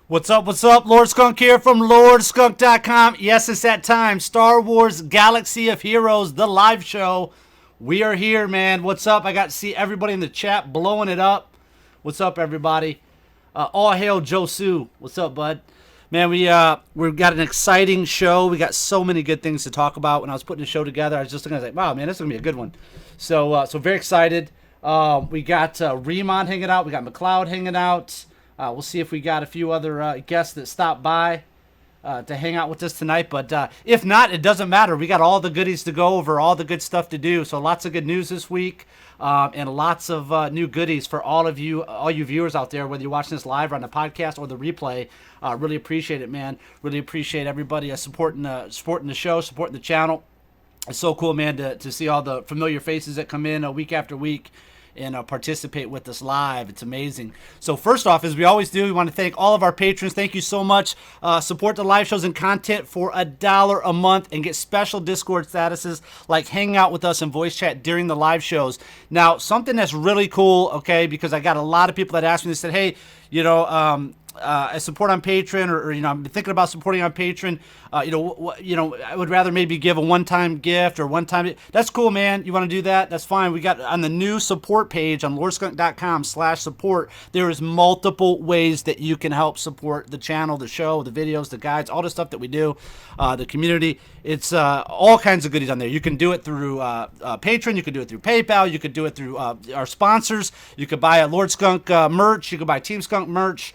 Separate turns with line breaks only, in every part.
What's up? What's up? Lord Skunk here from LordSkunk.com. Yes, it's that time. Star Wars Galaxy of Heroes, the live show. We are here, man. What's up? I got to see everybody in the chat blowing it up. What's up, everybody? All hail Josu. What's up, bud? Man, we've got an exciting show. We got so many good things to talk about. When I was putting the show together, I was just looking at it, wow, man, this is going to be a good one. So very excited. We got Riemann hanging out. We got McLeod hanging out. We'll see if we got a few other guests that stop by to hang out with us tonight. But if not, it doesn't matter. We got all the goodies to go over, all the good stuff to do. So lots of good news this week and lots of new goodies for all you viewers out there, whether you're watching this live or on the podcast or the replay. Really appreciate it, man. Really appreciate everybody supporting the show, supporting the channel. It's so cool, man, to see all the familiar faces that come in week after week and participate with us live. It's amazing. So first off, as we always do, we want to thank all of our patrons. Thank you so much. Support the live shows and content for $1 a month and get special Discord statuses like hanging out with us in voice chat during the live shows. Now, something that's really cool, okay, because I got a lot of people that asked me, they said, hey, I support on Patreon, or I'm thinking about supporting on Patreon. I would rather maybe give a one-time gift or one-time. That's cool, man. You want to do that? That's fine. We got on the new support page on lordskunk.com/support. There is multiple ways that you can help support the channel, the show, the videos, the guides, all the stuff that we do, the community. It's all kinds of goodies on there. You can do it through Patreon. You can do it through PayPal. You could do it through our sponsors. You could buy a Lord Skunk merch. You could buy Team Skunk merch.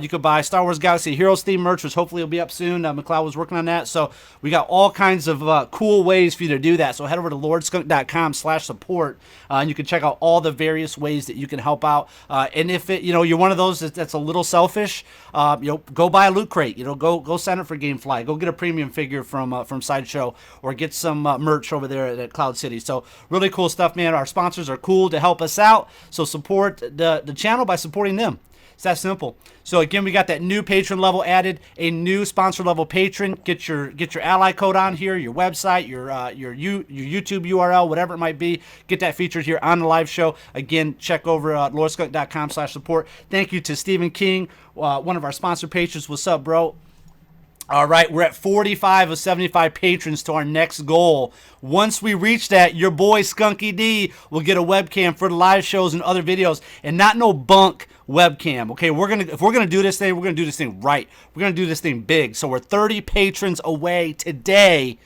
You could buy Star Wars Galaxy Heroes theme merch, which hopefully will be up soon. McLeod was working on that. So we got all kinds of cool ways for you to do that. So head over to lordskunk.com/support, and you can check out all the various ways that you can help out. And if you're one of those that's a little selfish, go buy a loot crate. Go sign up for GameFly. Go get a premium figure from Sideshow, or get some merch over there at Cloud City. So really cool stuff, man. Our sponsors are cool to help us out. So support the channel by supporting them. It's that simple. So again, we got that new patron level added, a new sponsor level patron. Get your ally code on here, your website, your YouTube URL, whatever it might be. Get that featured here on the live show. Again, check over lordskunk.com/support. Thank you to Stephen King, one of our sponsor patrons. What's up, bro? All right, we're at 45 of 75 patrons to our next goal. Once we reach that, your boy Skunky D will get a webcam for the live shows and other videos, and not no bunk webcam. Okay, if we're gonna do this thing, we're gonna do this thing right. We're gonna do this thing big. So we're 30 patrons away today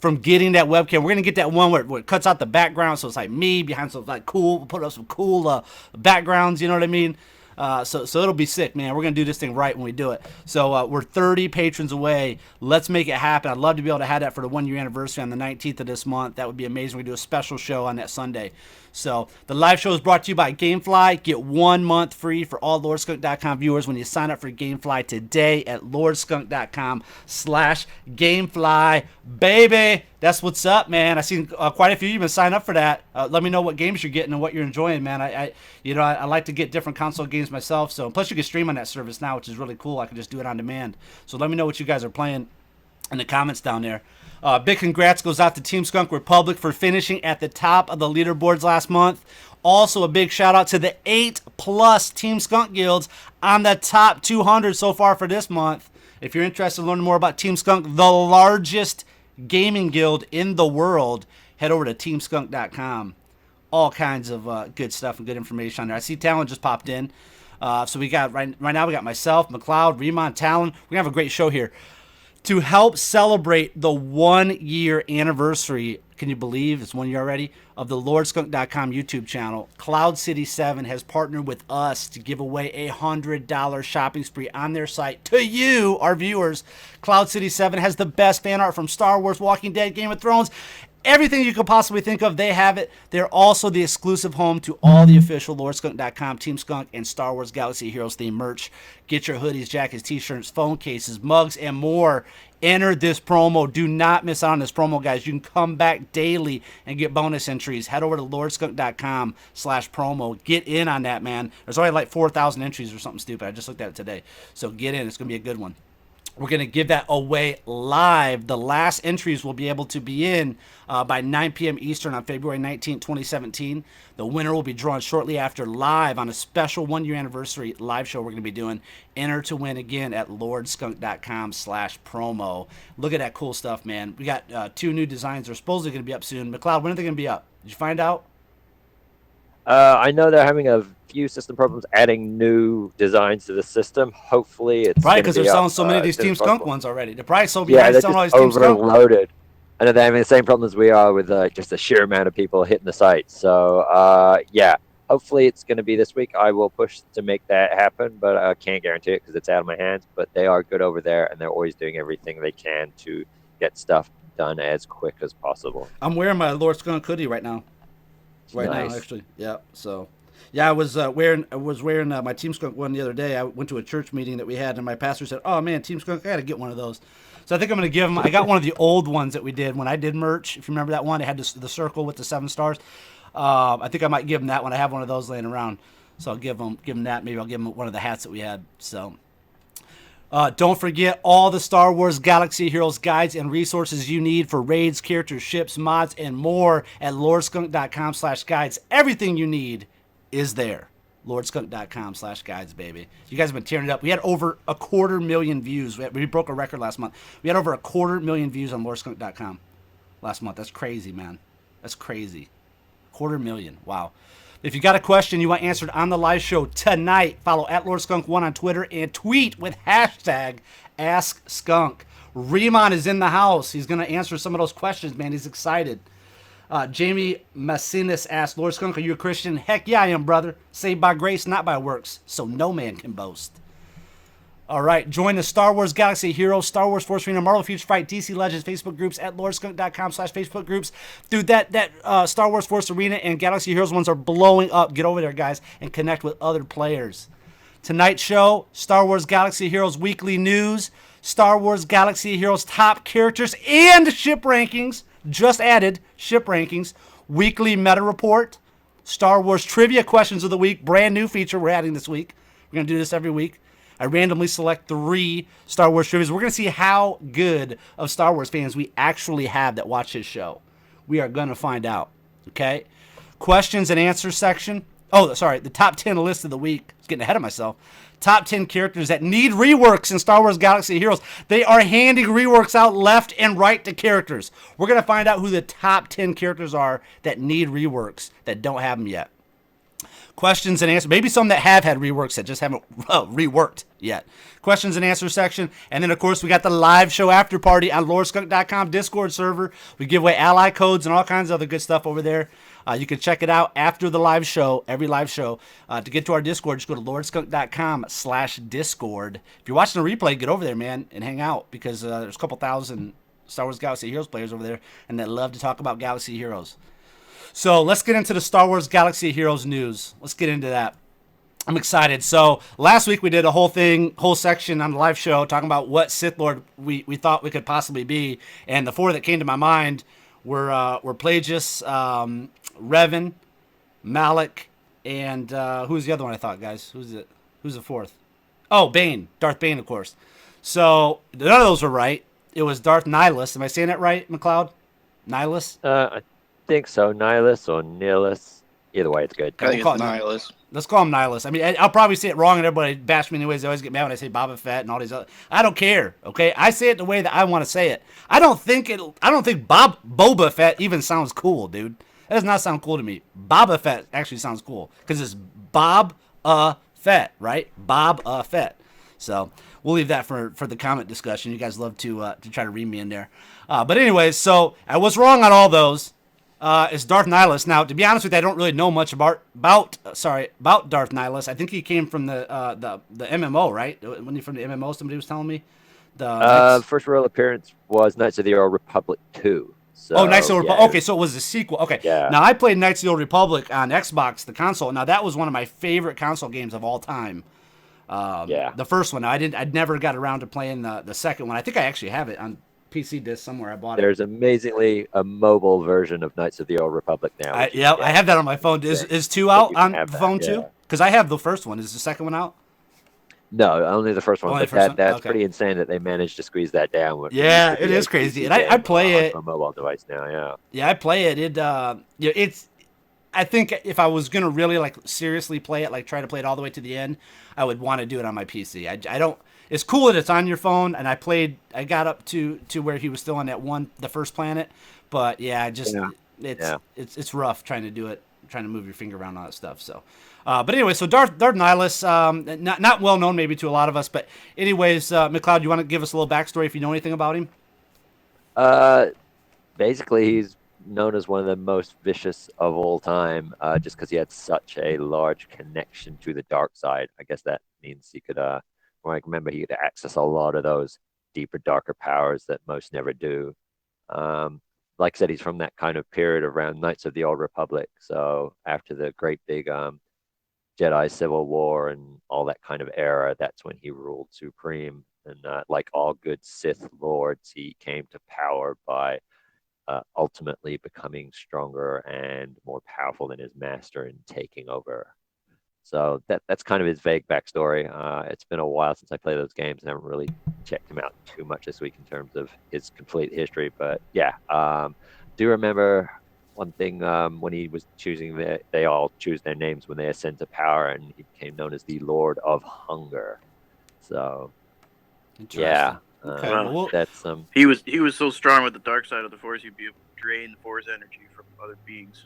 from getting that webcam. We're gonna get that one where it cuts out the background, so it's like me behind some like cool. We'll put up some cool backgrounds. You know what I mean? So it'll be sick, man. We're going to do this thing right when we do it. So we're 30 patrons away. Let's make it happen. I'd love to be able to have that for the 1 year anniversary on the 19th of this month. That would be amazing. We do a special show on that Sunday. So the live show is brought to you by GameFly. Get 1 month free for all LordSkunk.com viewers when you sign up for GameFly today at LordSkunk.com/GameFly. Baby, that's what's up, man. I've seen quite a few of you been signed up for that. Let me know what games you're getting and what you're enjoying, man. I like to get different console games myself. So plus you can stream on that service now, which is really cool. I can just do it on demand. So let me know what you guys are playing in the comments down there. Big congrats goes out to Team Skunk Republic for finishing at the top of the leaderboards last month. Also a big shout out to the 8+ Team Skunk guilds on the top 200 so far for this month. If you're interested in learning more about Team Skunk, the largest gaming guild in the world, head over to teamskunk.com. All kinds of good stuff and good information on there. I see Talon just popped in. So we got right now we got myself, McLeod, Riemann, Talon. We're gonna have a great show here to help celebrate the 1 year anniversary. Can you believe it's 1 year already of the LordSkunk.com YouTube channel? Cloud City 7 has partnered with us to give away a $100 shopping spree on their site to you, our viewers. Cloud City 7 has the best fan art from Star Wars, Walking Dead, Game of Thrones. Everything you could possibly think of, they have it. They're also the exclusive home to all the official LordSkunk.com, Team Skunk, and Star Wars Galaxy Heroes themed merch. Get your hoodies, jackets, t-shirts, phone cases, mugs, and more. Enter this promo. Do not miss out on this promo, guys. You can come back daily and get bonus entries. Head over to lordskunk.com/promo. Get in on that, man. There's already like 4,000 entries or something stupid. I just looked at it today. So get in. It's going to be a good one. We're going to give that away live. The last entries will be able to be in by 9 p.m. Eastern on February 19, 2017. The winner will be drawn shortly after live on a special one-year anniversary live show we're going to be doing. Enter to win again at lordskunk.com/promo. Look at that cool stuff, man. We got 2 new designs. They're supposedly going to be up soon. McLeod, when are they going to be up? Did you find out?
I know they're having a few system problems adding new designs to the system. Hopefully, it's
probably because they're selling so many of these Team Skunk ones already. They're probably so behind selling all these Team Skunk.
Overloaded. I know they're having the same problems we are with just the sheer amount of people hitting the site. So, yeah, hopefully it's going to be this week. I will push to make that happen, but I can't guarantee it because it's out of my hands. But they are good over there, and they're always doing everything they can to get stuff done as quick as possible.
I'm wearing my Lord Skunk hoodie right now. Now, actually, yeah. So, yeah, I was wearing my Team Skunk one the other day. I went to a church meeting that we had, and my pastor said, "Oh man, Team Skunk, I got to get one of those." So I think I'm going to give them. I got one of the old ones that we did when I did merch. If you remember that one, it had the circle with the 7 stars. I think I might give them that one. I have one of those laying around, so I'll give them that. Maybe I'll give them one of the hats that we had. So. Don't forget all the Star Wars Galaxy Heroes guides and resources you need for raids, characters, ships, mods, and more at lordskunk.com/guides. Everything you need is there. lordskunk.com/guides, baby. You guys have been tearing it up. We had over 250,000 views. We broke a record last month. We had over 250,000 views on lordskunk.com last month. That's crazy, man. That's crazy. 250,000. Wow. If you got a question you want answered on the live show tonight, follow at LordSkunk1 on Twitter and tweet with hashtag AskSkunk. Riemann is in the house. He's going to answer some of those questions, man. He's excited. Jamie Massinis asked, Lord Skunk, are you a Christian? Heck yeah, I am, brother. Saved by grace, not by works, so no man can boast. All right, join the Star Wars Galaxy Heroes, Star Wars Force Arena, Marvel Future Fight, DC Legends Facebook groups at lordskunk.com/Facebook groups. Dude, that Star Wars Force Arena and Galaxy Heroes ones are blowing up. Get over there, guys, and connect with other players. Tonight's show, Star Wars Galaxy Heroes Weekly News, Star Wars Galaxy Heroes Top Characters and Ship Rankings. Just added ship rankings. Weekly Meta Report, Star Wars Trivia Questions of the Week, brand new feature we're adding this week. We're going to do this every week. I randomly select 3 Star Wars trivias. We're going to see how good of Star Wars fans we actually have that watch this show. We are going to find out. Okay? Questions and answers section. Oh, sorry. The top 10 list of the week. I was getting ahead of myself. Top 10 characters that need reworks in Star Wars Galaxy Heroes. They are handing reworks out left and right to characters. We're going to find out who the top 10 characters are that need reworks that don't have them yet. Questions and answers. Maybe some that have had reworks that just haven't reworked yet. Questions and answers section. And then, of course, we got the live show after party on lordskunk.com Discord server. We give away ally codes and all kinds of other good stuff over there. You can check it out after the live show, every live show. To get to our Discord, just go to lordskunk.com/Discord. If you're watching a replay, get over there, man, and hang out because there's a couple thousand Star Wars Galaxy Heroes players over there and that love to talk about Galaxy Heroes. So let's get into the Star Wars Galaxy Heroes news. Let's get into that. I'm excited. So last week we did a whole section on the live show talking about what Sith Lord we thought we could possibly be. And the 4 that came to my mind were Plagueis, Revan, Malik, and who's the other one I thought, guys? Who's the 4th? Oh, Bane. Darth Bane, of course. So none of those were right. It was Darth Nihilus. Am I saying that right, McLeod? Nihilus?
I think so. Nihilus or Nihilus. Either way, it's good.
I think it's Nihilus.
Let's call him Nihilus. I mean, I'll probably say it wrong, and everybody bash me anyways. They always get mad when I say Boba Fett and all these other. I don't care. Okay, I say it the way that I want to say it. I don't think Boba Fett even sounds cool, dude. That does not sound cool to me. Boba Fett actually sounds cool because it's Bob Fett, right? Bob Fett. So we'll leave that for the comment discussion. You guys love to try to read me in there. But anyways, so I was wrong on all those. Is Darth Nihilus. Now, to be honest with you, I don't really know much about Darth Nihilus. I think he came from the MMO, right? Wasn't he from the MMO? Somebody was telling me.
First real appearance was Knights of the Old Republic 2.
So, Knights of the Republic. Okay, so it was the sequel. Okay.
Yeah.
Now, I played Knights of the Old Republic on Xbox, the console. Now, that was one of my favorite console games of all time. The first one. I'd never got around to playing the second one. I think I actually have it on PC disc somewhere. I bought it.
There's amazingly a mobile version of Knights of the Old Republic now.
I have that on my phone. Is 2 out on the phone too? Because I have the first one. Is the second one out?
No, only the first one,
Only the
but
first one?
that's
Okay.
pretty insane that they managed to squeeze that down. What used
Yeah,
to
it
be a
is crazy.
PC
And I
game
play
onto
it.
a mobile device now. Yeah.
Yeah, I play it. It's. I think if I was gonna really like seriously play it, like try to play it all the way to the end, I would want to do it on my PC. I don't. It's cool that it's on your phone, and I played. I got up to where he was still on that one, the first planet, but yeah,
Yeah. Yeah.
it's rough trying to do it, trying to move your finger around all that stuff. So, but anyway, so Darth Nihilus, not well known maybe to a lot of us, but anyways, McLeod, you want to give us a little backstory if you know anything about him?
Uh, Basically, he's known as one of the most vicious of all time, just because he had such a large connection to the dark side. I guess that means he could, from what I can remember, he could access a lot of those deeper, darker powers that most never do. Um, like I said, he's from that kind of period around Knights of the Old Republic. So after the great big Jedi Civil War and all that kind of era, that's when he ruled supreme. And like all good Sith lords, he came to power by ultimately becoming stronger and more powerful than his master and taking over. So that's kind of his vague backstory. It's been a while since I played those games and I haven't really checked him out too much this week in terms of his complete history. But yeah, do remember one thing when he was choosing they all choose their names when they ascend to power, and he became known as the Lord of Hunger. So
Interesting.
yeah,
Okay,
Well,
that's
he was so strong with the dark side of the Force, he'd be able to drain the Force energy from other beings.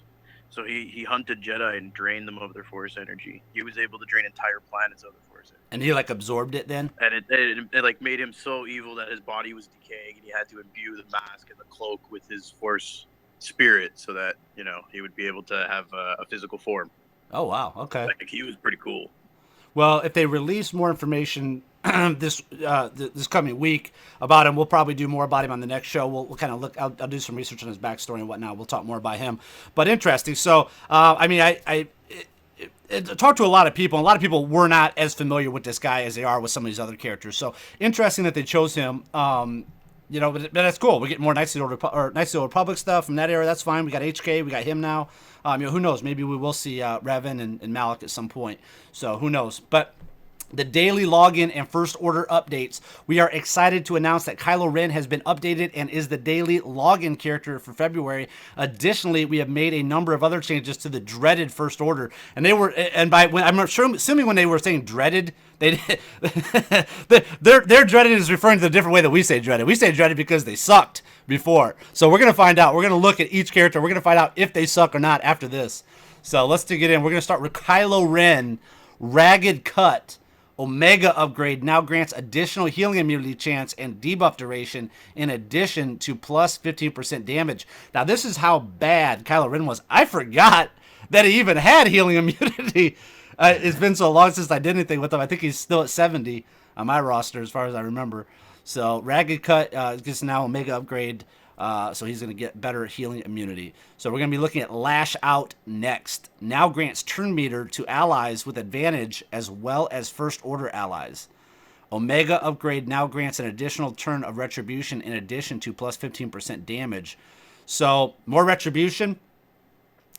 So he hunted Jedi and drained them of their Force energy. He was able to drain entire planets of their Force energy.
and he like absorbed it then.
And it like made him so evil that his body was decaying, and he had to imbue the mask and the cloak with his Force spirit, so that he would be able to have a physical form.
Oh wow. Okay.
Like he was pretty cool.
Well, if they release more information this coming week about him, we'll probably do more about him on the next show. We'll kind of look. I'll do some research on his backstory and whatnot. We'll talk more about him. But interesting. So, I mean, I talked to a lot of people. And a lot of people were not as familiar with this guy as they are with some of these other characters. So interesting that they chose him. But that's cool. We're getting more Knights of the Republic stuff from that era. That's fine. We got HK. We got him now. Who knows? Maybe we will see Revan and Malik at some point. So who knows? But the daily login and first order updates. We are excited to announce that Kylo Ren has been updated and is the daily login character for February. Additionally, we have made a number of other changes to the dreaded first order, and they were I'm assuming when they were saying dreaded, they their dreaded is referring to the different way that we say dreaded. We say dreaded because they sucked before. So we're gonna find out. We're gonna look at each character. We're gonna find out if they suck or not after this. So let's dig it in. We're gonna start with Kylo Ren, Ragged Cut. Omega upgrade now grants additional healing immunity chance and debuff duration in addition to plus 15% damage. Now, this is how bad Kylo Ren was. I forgot that he even had healing immunity. It's been so long since I did anything with him. I think he's still at 70 on my roster as far as I remember. So, Ragged Cut gets now Omega upgrade. So he's going to get better healing immunity. So we're going to be looking at Lash Out next. Now grants turn meter to allies with advantage as well as first order allies. Omega upgrade now grants an additional turn of retribution in addition to plus 15% damage. So more retribution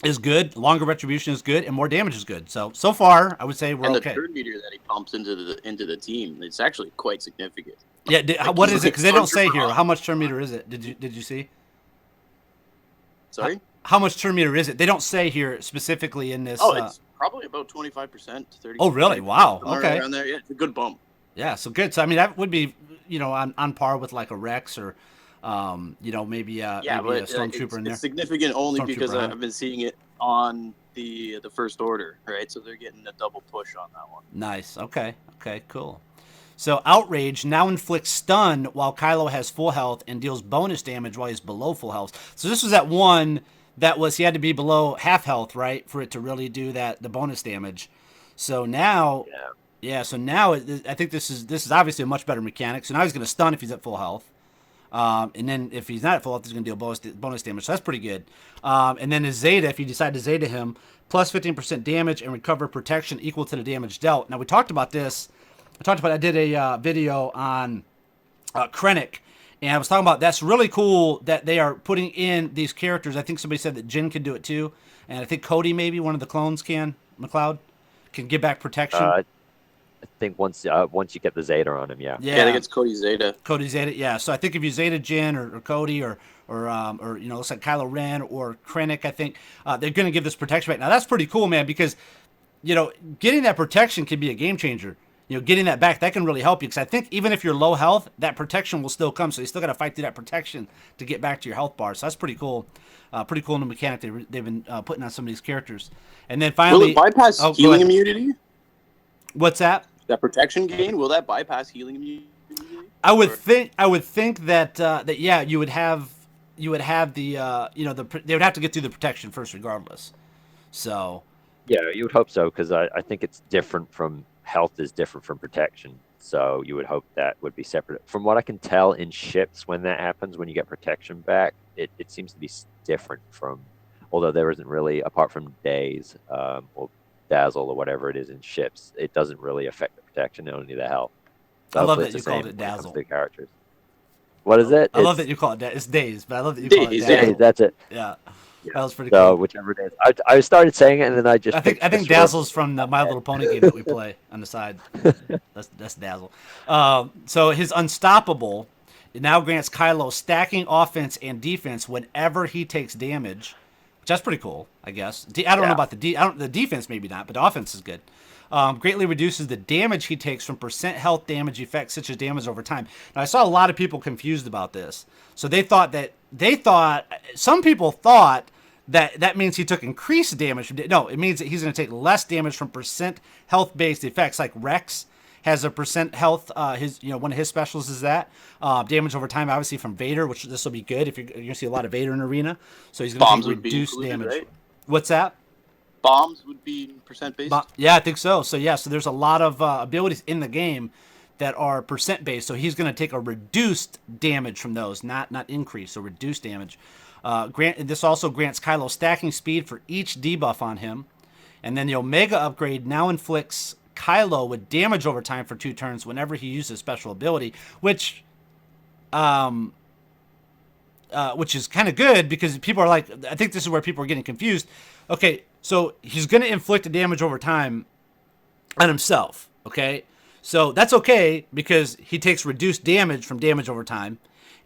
is good, longer retribution is good, and more damage is good. So far, I would say we're okay.
And the turn meter that he pumps into the team, it's actually quite significant.
Yeah, what is it? Because they don't say here. How much turn meter is it? Did you see?
Sorry?
How much turn meter is it? They don't say here specifically in this.
Oh, it's probably about 25% to 30%.
Oh, really? Wow. Okay.
Around there. Yeah, it's a good bump.
Yeah, so good. So I mean, that would be on par with like a Rex or maybe a Stormtrooper in there.
It's significant only because I've been seeing it on the First Order, right? So they're getting a double push on that one.
Nice. Okay, cool. So Outrage now inflicts stun while Kylo has full health and deals bonus damage while he's below full health. So this was that one that was he had to be below half health, right, for it to really do the bonus damage. So now, so now I think this is obviously a much better mechanic. So now he's going to stun if he's at full health. And then if he's not at full health, he's going to deal bonus damage. So that's pretty good. And then his Zeta, if you decide to Zeta him, plus 15% damage and recover protection equal to the damage dealt. Now we talked about this. I did a video on Krennic, and I was talking about that's really cool that they are putting in these characters. I think somebody said that Jin can do it too, and I think Cody, maybe one of the clones, McLeod, can give back protection.
I think once you get the Zeta on him, yeah.
Yeah, I think it's Cody Zeta.
Cody Zeta, yeah. So I think if you Zeta Jin or Cody or looks like Kylo Ren or Krennic, I think they're going to give this protection back. Now that's pretty cool, man, because getting that protection can be a game changer. Getting that back, that can really help you, because I think even if you're low health, that protection will still come. So you still got to fight through that protection to get back to your health bar. So that's pretty cool. Pretty cool in the mechanic they've been putting on some of these characters. And then finally,
will it bypass healing immunity?
What's that?
That protection gain, will that bypass healing immunity?
I would think that yeah, you would have the they would have to get through the protection first, regardless. So
yeah, you would hope so, because I think it's different from health is different from protection. So you would hope that would be separate. From what I can tell in ships, when that happens, when you get protection back, it seems to be different from, although there isn't really, apart from days or dazzle or whatever it is in ships, it doesn't really affect the protection, only the health. So
I love that you called it dazzle.
The characters. What is it?
I love that you call it It's days, but I love that you call it dazzle.
Days, that's it.
Yeah.
Yeah.
That was pretty
so
cool.
Whichever it is, I started saying it, and then I
think Dazzle's from the My Little Pony game that we play on the side. That's Dazzle. So his Unstoppable, it now grants Kylo stacking offense and defense whenever he takes damage, which that's pretty cool, I guess. I don't know about the defense, maybe not, but the offense is good. Greatly reduces the damage he takes from percent health damage effects such as damage over time. Now I saw a lot of people confused about this. So some people thought that means he took increased damage. No, it means that he's going to take less damage from percent health based effects. Like Rex has a percent health. One of his specials is that damage over time, obviously from Vader, which this will be good if you're going to see a lot of Vader in Arena. So he's going to take reduced damage. Right? What's that?
Bombs would be percent based.
Yeah, I think so. So there's a lot of abilities in the game that are percent based. So he's going to take a reduced damage from those, not increased, so reduced damage. This also grants Kylo stacking speed for each debuff on him. And then the Omega upgrade now inflicts Kylo with damage over time for 2 turns whenever he uses special ability, which is kind of good, because people are like, I think this is where people are getting confused. Okay, so he's going to inflict the damage over time on himself, okay? So that's okay, because he takes reduced damage from damage over time,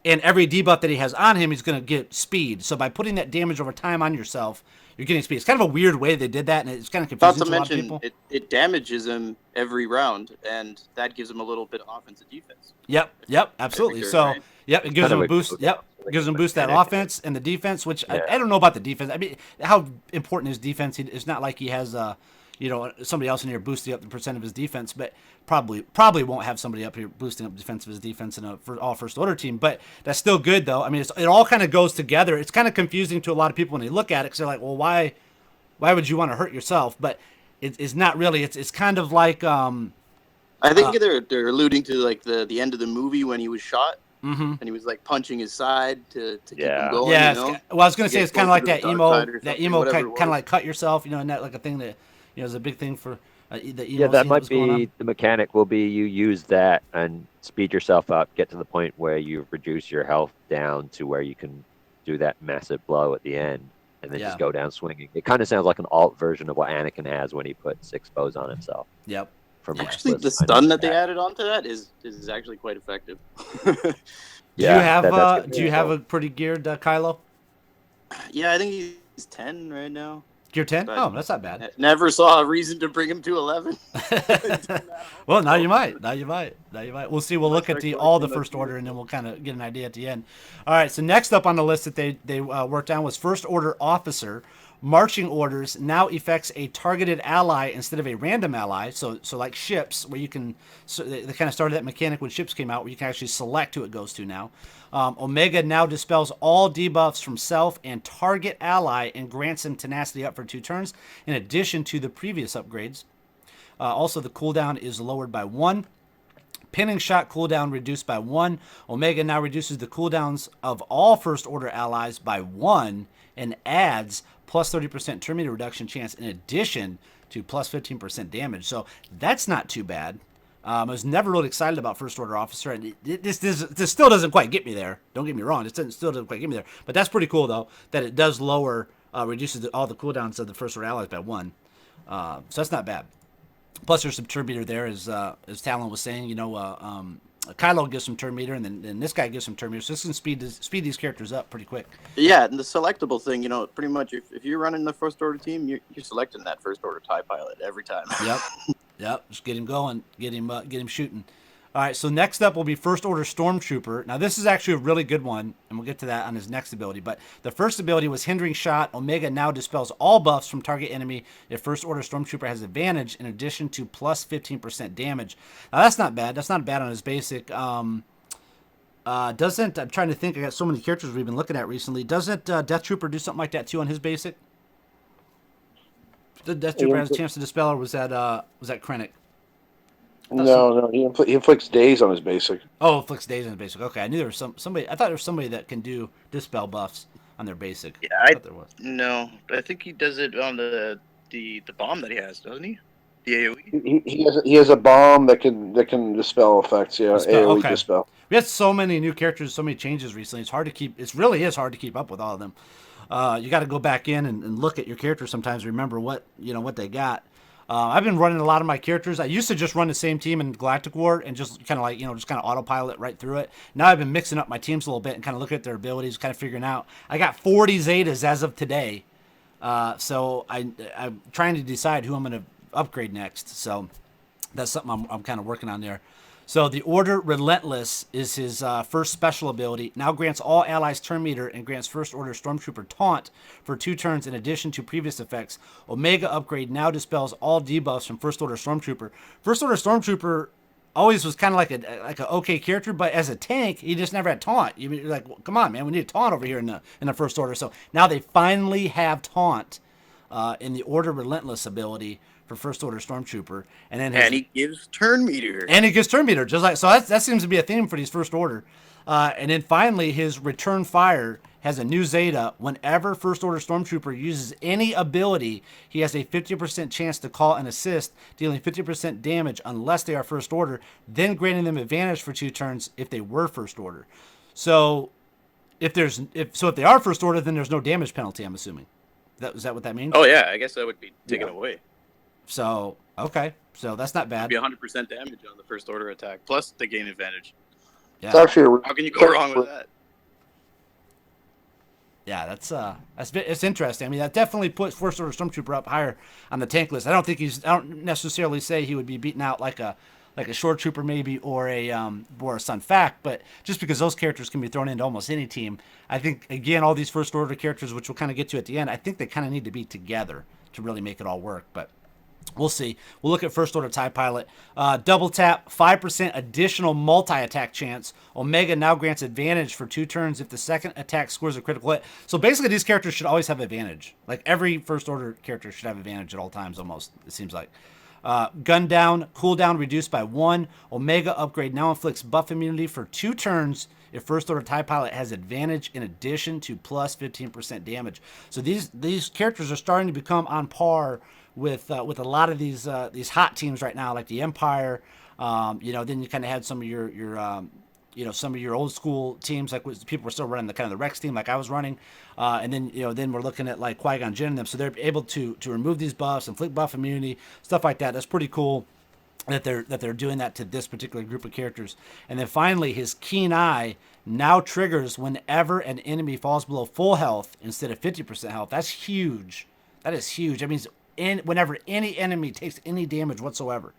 and every debuff that he has on him, he's going to get speed. So by putting that damage over time on yourself, you're getting speed. It's kind of a weird way they did that, and it's kind of confusing to a lot of people.
It damages him every round, and that gives him a little bit of offensive defense.
Yep, absolutely. So, right? Yep, it gives him a boost. Yep, it gives him a boost that offense and the defense, which I don't know about the defense. I mean, how important is defense? It's not like he has somebody else in here boosting up the percent of his defense, but probably won't have somebody up here boosting up the defense of his defense in for all first order team. But that's still good, though. I mean, it all kind of goes together. It's kind of confusing to a lot of people when they look at it, because they're like, well, why would you want to hurt yourself? But it's not really. It's kind of like
I think they're alluding to like the end of the movie when he was shot.
Mm-hmm.
And he was like punching his side to keep him going.
Yeah, well, I was going to say it's kind of like that emo kind of like cut yourself, and that like a thing that is a big thing for the emo.
Yeah, that might be the mechanic. Will be you use that and speed yourself up, get to the point where you reduce your health down to where you can do that massive blow at the end, and then just go down swinging. It kind of sounds like an alt version of what Anakin has when he put 6 bows on himself.
Yep.
Actually, the stun that they added onto that is actually quite effective.
Do you have a pretty geared Kylo?
Yeah, I think he's 10 right now.
Gear 10? Oh, that's not bad.
Never saw a reason to bring him to 11.
Well, now you might. We'll see. We'll look at all the first order, and then we'll kind of get an idea at the end. All right, so next up on the list that they worked on was First Order Officer. Marching orders now affects a targeted ally instead of a random ally. So like ships, where you can, they kind of started that mechanic when ships came out, where you can actually select who it goes to now. Omega now dispels all debuffs from self and target ally and grants him tenacity up for 2 turns, in addition to the previous upgrades. Also, the cooldown is lowered by 1. Pinning shot cooldown reduced by 1. Omega now reduces the cooldowns of all First Order allies by 1 and adds plus 30% turn meter reduction chance in addition to plus 15% damage. So that's not too bad. I was never really excited about First Order Officer, and this still doesn't quite get me there. Don't get me wrong, it still doesn't quite get me there. But that's pretty cool, though, that it does lower, reduces all the cooldowns of the First Order allies by 1. So that's not bad. Plus, there's some turn meter there, as Talon was saying. Kylo gives some turn meter, and then this guy gives some turn meter. So this can speed these characters up pretty quick.
Yeah, and the selectable thing, pretty much if you're running the first order team, you're selecting that first order TIE pilot every time.
Yep. Just get him going, get him shooting. All right, so next up will be First Order Stormtrooper. Now, this is actually a really good one, and we'll get to that on his next ability. But the first ability was Hindering Shot. Omega now dispels all buffs from target enemy if First Order Stormtrooper has advantage, in addition to plus 15% damage. Now, that's not bad. That's not bad on his basic. I'm trying to think. I got so many characters we've been looking at recently. Doesn't Death Trooper do something like that, too, on his basic? The Death Trooper has a chance to dispel, or was that Krennic?
No, he inflicts days on his basic.
Oh, inflicts days on his basic. Okay, I knew there was somebody. I thought there was somebody that can do dispel buffs on their basic.
Yeah,
I thought there was.
No, I think he does it on the bomb that he has, doesn't he? The AOE.
He has a bomb that can dispel effects. Yeah, AOE
okay.
dispel.
We had so many new characters, so many changes recently. It's hard to keep. It really is hard to keep up with all of them. You got to go back in and look at your characters sometimes. Remember what they got. I've been running a lot of my characters. I used to just run the same team in Galactic War and just kind of just kind of autopilot right through it. Now I've been mixing up my teams a little bit and kind of looking at their abilities, kind of figuring out. I got 40 Zetas as of today, so I'm trying to decide who I'm going to upgrade next. So that's something I'm kind of working on there. So the Order Relentless is his first special ability. Now grants all allies turn meter and grants First Order Stormtrooper taunt for 2 turns in addition to previous effects. Omega upgrade now dispels all debuffs from First Order Stormtrooper. First Order Stormtrooper always was kind of like an okay character, but as a tank, he just never had taunt. You're like, well, come on, man, we need taunt over here in the First Order. So now they finally have taunt in the Order Relentless ability for First Order Stormtrooper, and
he gives turn meter.
Just like so. That seems to be a theme for these First Order. And then finally, his Return Fire has a new Zeta. Whenever First Order Stormtrooper uses any ability, he has a 50% chance to call an assist, dealing 50% damage unless they are First Order, then granting them advantage for 2 turns if they were First Order. So if they are First Order, then there's no damage penalty. I'm assuming. Is that what that means?
Oh yeah, I guess that would be taken away.
So, okay. So that's not bad.
It'd be 100% damage on the First Order attack, plus they gain advantage.
Yeah.
It's actually
How can you go wrong with that?
Yeah, it's interesting. I mean, that definitely puts First Order Stormtrooper up higher on the tank list. I don't necessarily say he would be beaten out like a Shore Trooper maybe or a Sun Fac, but just because those characters can be thrown into almost any team, I think again all these First Order characters, which we'll kind of get to at the end, I think they kind of need to be together to really make it all work. But we'll see. We'll look at First Order TIE Pilot. Double tap, 5% additional multi-attack chance. Omega now grants advantage for 2 turns if the second attack scores a critical hit. So basically, these characters should always have advantage. Like every First Order character should have advantage at all times almost, it seems like. Gun down, cooldown reduced by 1. Omega upgrade now inflicts buff immunity for 2 turns if First Order TIE Pilot has advantage in addition to plus 15% damage. So these characters are starting to become on par with a lot of these hot teams right now, like the Empire. Then you kind of had some of your old school teams, like people were still running the kind of the Rex team, like I was running, and then we're looking at like Qui-Gon Jinn and them. So they're able to remove these buffs, inflict buff immunity, stuff like that. That's pretty cool that they're doing that to this particular group of characters. And then finally, his Keen Eye now triggers whenever an enemy falls below full health instead of 50% health. That's huge. That is huge. That means whenever any enemy takes any damage whatsoever.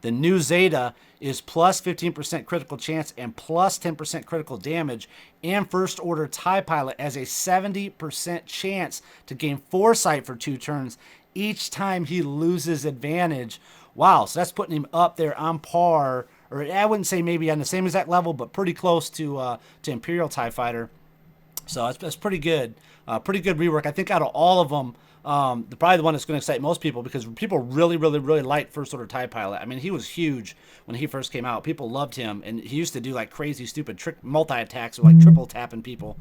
The new Zeta is plus 15% critical chance and plus 10% critical damage, and First Order TIE Pilot has a 70% chance to gain Foresight for 2 turns each time he loses advantage. Wow, so that's putting him up there on par, or I wouldn't say maybe on the same exact level, but pretty close to Imperial TIE Fighter. So that's pretty good. Pretty good rework. I think out of all of them, probably the one that's going to excite most people, because people really, really, really like First Order TIE Pilot. I mean, he was huge when he first came out. People loved him, and he used to do like crazy, stupid trick multi-attacks, or like triple tapping people,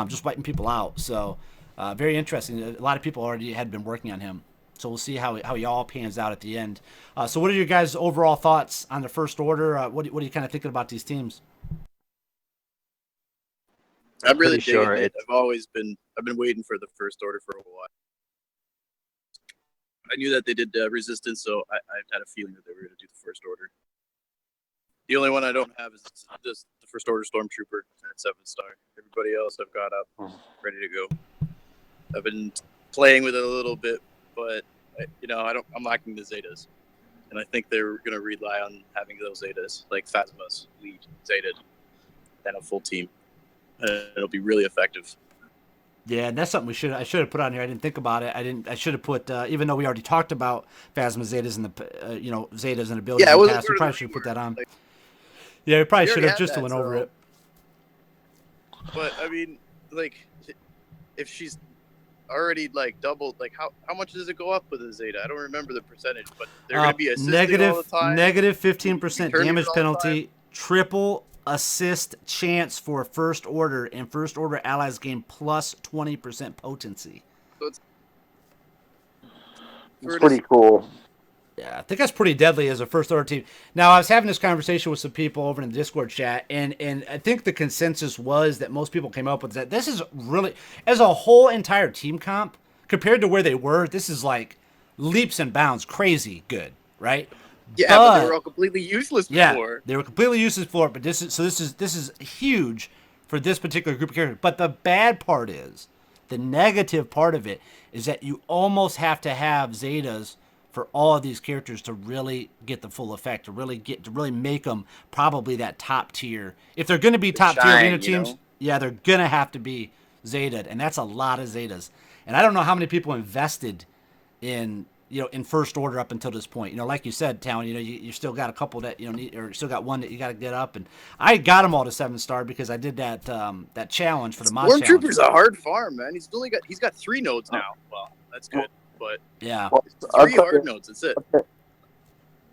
just wiping people out. So very interesting. A lot of people already had been working on him. So we'll see how he all pans out at the end. So what are your guys' overall thoughts on the First Order? What are you kind of thinking about these teams?
I'm really digging it. I've been waiting for the First Order for a while. I knew that they did Resistance, so I had a feeling that they were going to do the First Order. The only one I don't have is just the First Order Stormtrooper at 7-star. Everybody else I've got up, ready to go. I've been playing with it a little bit, but I'm lacking the Zetas, and I think they're going to rely on having those Zetas, like Phasma's lead Zeta, and a full team. It'll be really effective.
Yeah, and that's something I should have put on here. I didn't think about it. I should have put even though we already talked about Phasma Zetas and the Zetas and abilities in the past. We probably should have put that on. Yeah, we probably should have just went over it.
But I mean, like, if she's already like doubled, like how much does it go up with a Zeta? I don't remember the percentage, but they're going to be assisting all the time.
Negative 15% damage penalty, triple assist chance for First Order, and First Order allies gain plus 20% potency.
So
it's pretty cool.
Yeah, I think that's pretty deadly as a First Order team. Now, I was having this conversation with some people over in the Discord chat, and I think the consensus was that most people came up with that this is really, as a whole entire team comp, compared to where they were, this is like leaps and bounds crazy good, right?
Yeah, but they were all completely useless before.
Yeah, they were completely useless before, but this is huge for this particular group of characters. But the bad part is, the negative part of it is that you almost have to have Zetas for all of these characters to really get the full effect, to really make them probably that top tier. If they're going to be top tier arena teams, yeah, they're going to have to be Zetaed, and that's a lot of Zetas. And I don't know how many people invested in First Order up until this point. Like you said, Talon, you still got a couple that need, or still got one that you got to get up. And I got them all to 7-star because I did that that challenge for the mod challenge.
Stormtrooper's a hard farm, man. He's got 3 nodes now. Well, that's good, but
yeah,
3 hard nodes. That's it.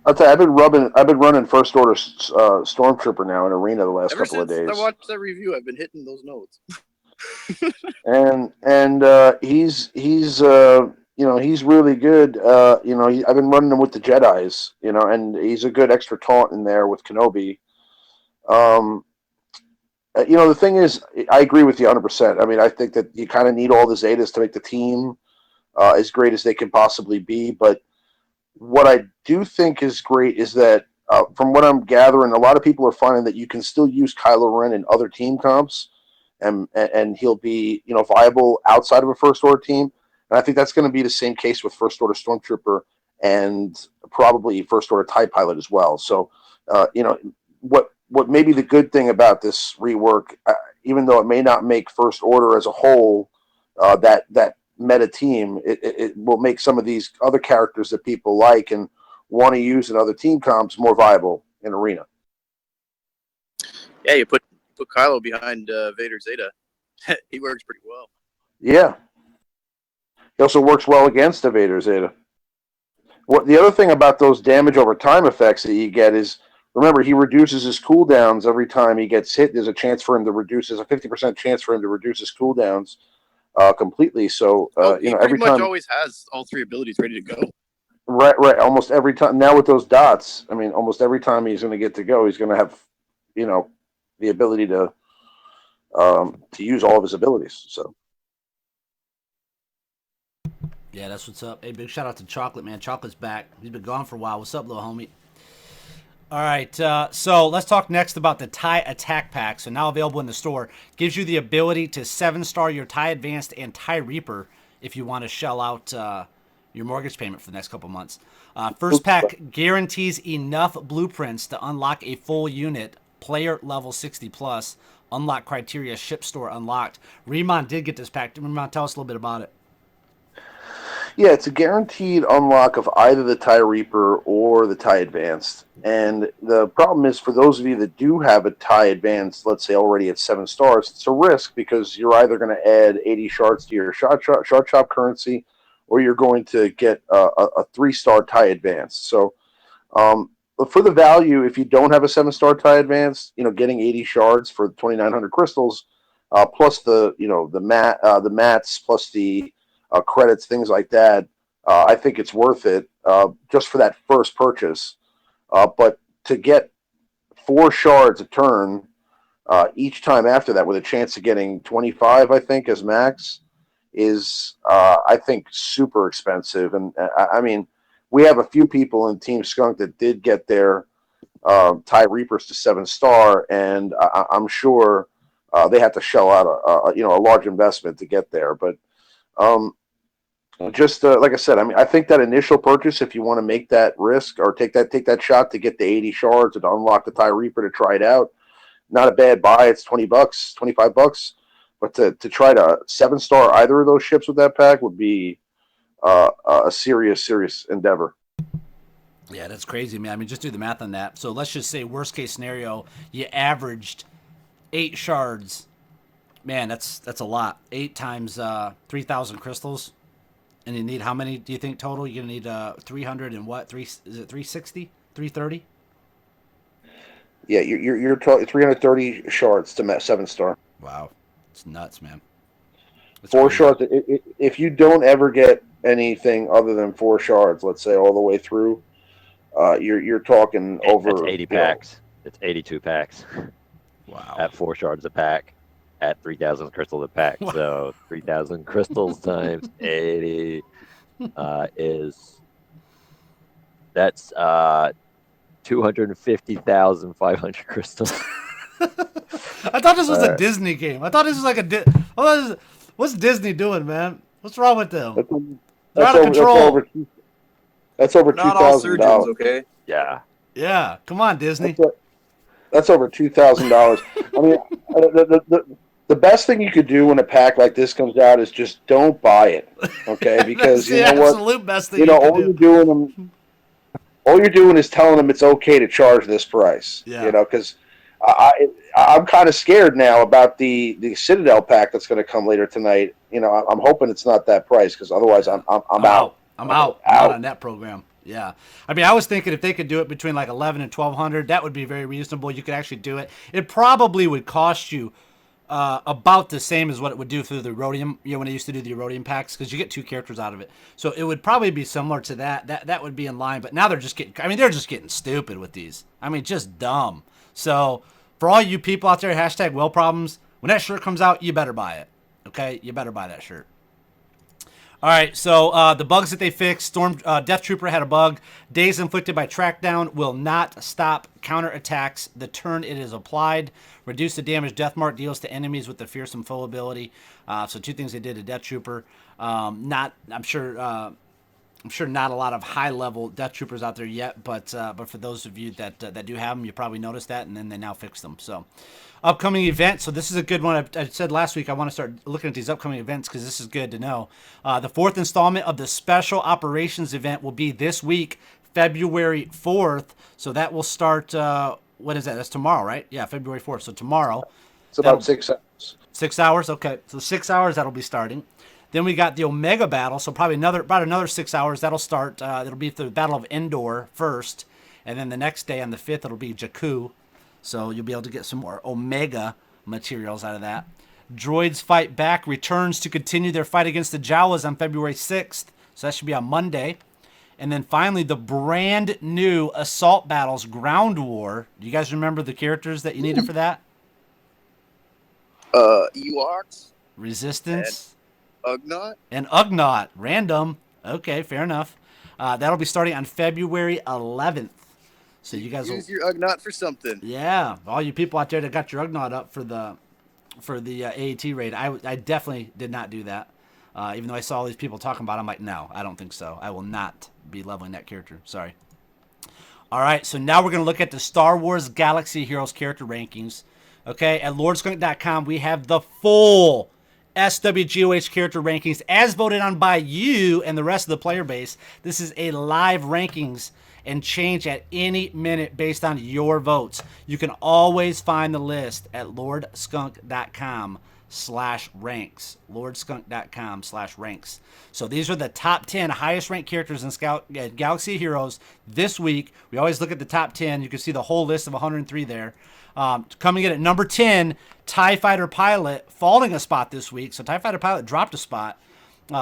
I'll tell you, I've been running First Order Stormtrooper now in arena the last couple of days.
Ever since I watched that review, I've been hitting those nodes.
and he's he's really good. I've been running him with the Jedis, and he's a good extra taunt in there with Kenobi. The thing is, I agree with you 100%. I mean, I think that you kind of need all the Zetas to make the team as great as they can possibly be. But what I do think is great is that, from what I'm gathering, a lot of people are finding that you can still use Kylo Ren in other team comps, and he'll be viable outside of a First Order team. And I think that's going to be the same case with First Order Stormtrooper and probably First Order TIE Pilot as well. So, what may be the good thing about this rework, even though it may not make First Order as a whole that meta team, it will make some of these other characters that people like and want to use in other team comps more viable in arena.
Yeah, you put Kylo behind Vader Zeta. He works pretty well.
Yeah. He also works well against the Vader Zeta. The other thing about those damage over time effects that you get is, remember, he reduces his cooldowns every time he gets hit. There's a chance for him to reduce. There's a 50% chance for him to reduce his cooldowns completely. So
he
every
pretty much
time,
has all 3 abilities ready to go.
Right. Almost every time. Now with those dots, I mean, almost every time he's going to get to go, he's going to have, the ability to use all of his abilities. So.
Yeah, that's what's up. Hey, big shout out to Chocolate, man. Chocolate's back. He's been gone for a while. What's up, little homie? All right, so let's talk next about the TIE Attack Pack. So now available in the store. Gives you the ability to 7-star your TIE Advanced and TIE Reaper if you want to shell out your mortgage payment for the next couple months. First pack guarantees enough blueprints to unlock a full unit, player level 60+, unlock criteria, ship store unlocked. Remon did get this pack. Remon, tell us a little bit about it.
Yeah, it's a guaranteed unlock of either the TIE Reaper or the TIE Advanced. And the problem is, for those of you that do have a TIE Advanced, let's say already at 7 stars, it's a risk because you're either going to add 80 shards to your shard shop currency, or you're going to get a 3-star TIE Advanced. So for the value, if you don't have a 7-star TIE Advanced, getting 80 shards for 2,900 crystals, plus the mats, plus the credits, things like that, I think it's worth it just for that first purchase. But to get 4 shards a turn each time after that, with a chance of getting 25, I think, as max, is, I think, super expensive. And I mean, we have a few people in Team Skunk that did get their TIE Reapers to 7-star, and I'm sure they had to shell out a large investment to get there. But just like I said, I mean, I think that initial purchase, if you want to make that risk or take that shot to get the 80 shards and unlock the TIE Reaper to try it out, not a bad buy. It's $20, $25. But to try to 7-star either of those ships with that pack would be a serious endeavor.
Yeah, that's crazy, man. I mean, just do the math on that. So let's just say worst case scenario, you averaged 8 shards. Man, that's a lot. 8 times 3,000 crystals. And you need how many do you think total? You're going to need 300 and what? Is it 360? 330?
Yeah, you're 330 shards to 7-star.
Wow. It's nuts, man. It's
4
crazy.
shards. If you don't ever get anything other than 4 shards, let's say all the way through, you're talking over.
That's 80 packs. It's 82 packs.
Wow.
At 4 shards a pack, at 3,000 crystals a pack.
Wow.
So 3,000 crystals times 80 that's 250,500 crystals.
I thought this was a Disney game. I thought this was like what's Disney doing, man? What's wrong with them? They're out of control.
That's over
Not all
$2,000.
surgeons, okay?
Yeah.
Yeah, come on, Disney.
That's over $2,000. I mean, the best thing you could do when a pack like this comes out is just don't buy it, okay? Because
That's the absolute best thing
all you're doing is telling them it's okay to charge this price.
Yeah.
Because I'm kind of scared now about the Citadel pack that's going to come later tonight. I'm hoping it's not that price, because otherwise I'm out.
I'm out on that program. Yeah. I mean, I was thinking if they could do it between like 11 and 1,200, that would be very reasonable. You could actually do it. It probably would cost you about the same as what it would do through the Erodium, when I used to do the Erodium packs, because you get 2 characters out of it. So it would probably be similar to that. That would be in line. But now they're just getting stupid with these. I mean, just dumb. So for all you people out there, hashtag Will Problems, when that shirt comes out, you better buy it. Okay? You better buy that shirt. All right, so the bugs that they fixed, Death Trooper had a bug. Days inflicted by trackdown will not stop counterattacks the turn it is applied. Reduce the damage Death Mark deals to enemies with the fearsome foe ability. So 2 things they did to Death Trooper. I'm sure not a lot of high-level Death Troopers out there yet, but for those of you that do have them, you probably noticed that, and then they now fixed them. So, upcoming events. So this is a good one. I said last week I want to start looking at these upcoming events because this is good to know. The 4th installment of the Special Operations event will be this week, February 4th. So that will start. What is that? That's tomorrow, right? Yeah, February 4th. So tomorrow.
It's about 6 hours.
6 hours. Okay, so 6 hours that'll be starting. Then we got the Omega Battle, so probably about another 6 hours. That'll start. It'll be the Battle of Endor first, and then the next day on the 5th it'll be Jakku. So you'll be able to get some more Omega materials out of that. Droids Fight Back returns to continue their fight against the Jawas on February 6th. So that should be on Monday. And then finally, the brand new Assault Battles Ground War. Do you guys remember the characters that you needed for that?
Ewoks.
Resistance.
Ugnaught.
And Ugnaught. Random. Okay, fair enough. That'll be starting on February 11th. So you guys
use your Ugnaught for something.
Yeah, all you people out there that got your Ugnaught up for the AAT raid, I definitely did not do that. Even though I saw all these people talking about it, I'm like, no, I don't think so. I will not be leveling that character. Sorry. All right, so now we're going to look at the Star Wars Galaxy Heroes character rankings. Okay, at lordskunk.com, we have the full SWGOH character rankings as voted on by you and the rest of the player base. This is a live rankings and change at any minute based on your votes. You can always find the list at lordskunk.com/ranks. lordskunk.com/ranks. So these are the top 10 highest ranked characters in Galaxy Heroes this week. We always look at the top 10. You can see the whole list of 103 there. Coming in at number 10, TIE Fighter Pilot falling a spot this week. So TIE Fighter Pilot dropped a spot.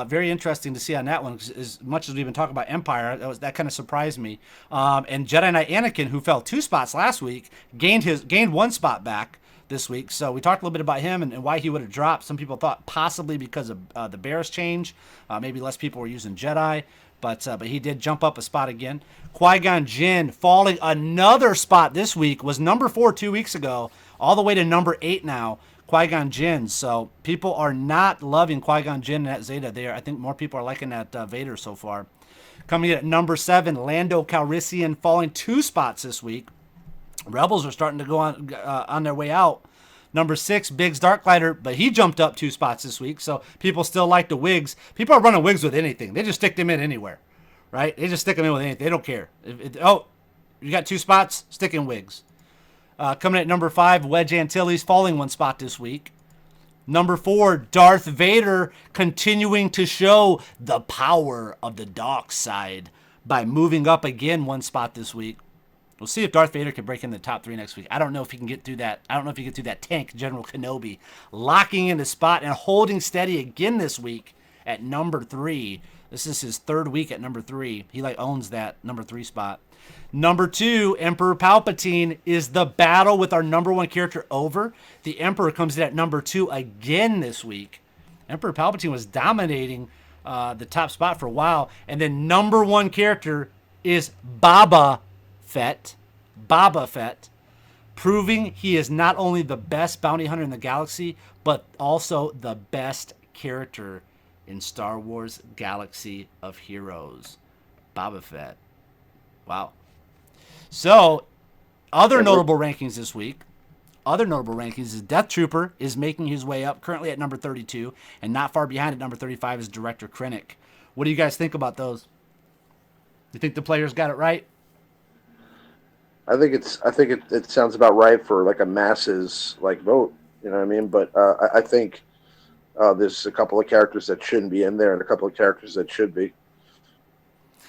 Very interesting to see on that one. As much as we've been talking about Empire, that kind of surprised me. And Jedi Knight Anakin, who fell 2 spots last week, gained 1 spot back. this week. So we talked a little bit about him and why he would have dropped. Some people thought possibly because of the Barris change. Maybe less people were using Jedi. But he did jump up a spot again. Qui-Gon Jinn falling another spot this week. Was number 4 2 weeks ago. All the way to number 8 now. Qui-Gon Jinn. So people are not loving Qui-Gon Jinn and that Zeta there. I think more people are liking that Vader so far. Coming in at number 7, Lando Calrissian falling 2 spots this week. Rebels are starting to go on their way out. Number 6, Biggs Darklighter, but he jumped up 2 spots this week, so people still like the wigs. People are running wigs with anything. They just stick them in anywhere, right? They just stick them in with anything. They don't care. You got 2 spots? Stick in wigs. Coming at number 5, Wedge Antilles falling 1 spot this week. Number 4, Darth Vader continuing to show the power of the dark side by moving up again 1 spot this week. We'll see if Darth Vader can break in the top 3 next week. I don't know if he can get through that. I don't know if he can get through that tank, General Kenobi. Locking in the spot and holding steady again this week at number 3. This is his 3rd week at number 3. He owns that number 3 spot. Number 2, Emperor Palpatine. Is the battle with our number 1 character over? The Emperor comes in at number 2 again this week. Emperor Palpatine was dominating the top spot for a while. And then number 1 character is Boba Fett, proving he is not only the best bounty hunter in the galaxy, but also the best character in Star Wars Galaxy of Heroes. Boba Fett. Wow. So, other notable rankings this week. Other notable rankings is Death Trooper is making his way up, currently at number 32, and not far behind at number 35 is Director Krennic. What do you guys think about those? You think the players got it right?
I think it sounds about right for like a masses vote. You know what I mean? But I think there's a couple of characters that shouldn't be in there and a couple of characters that should be.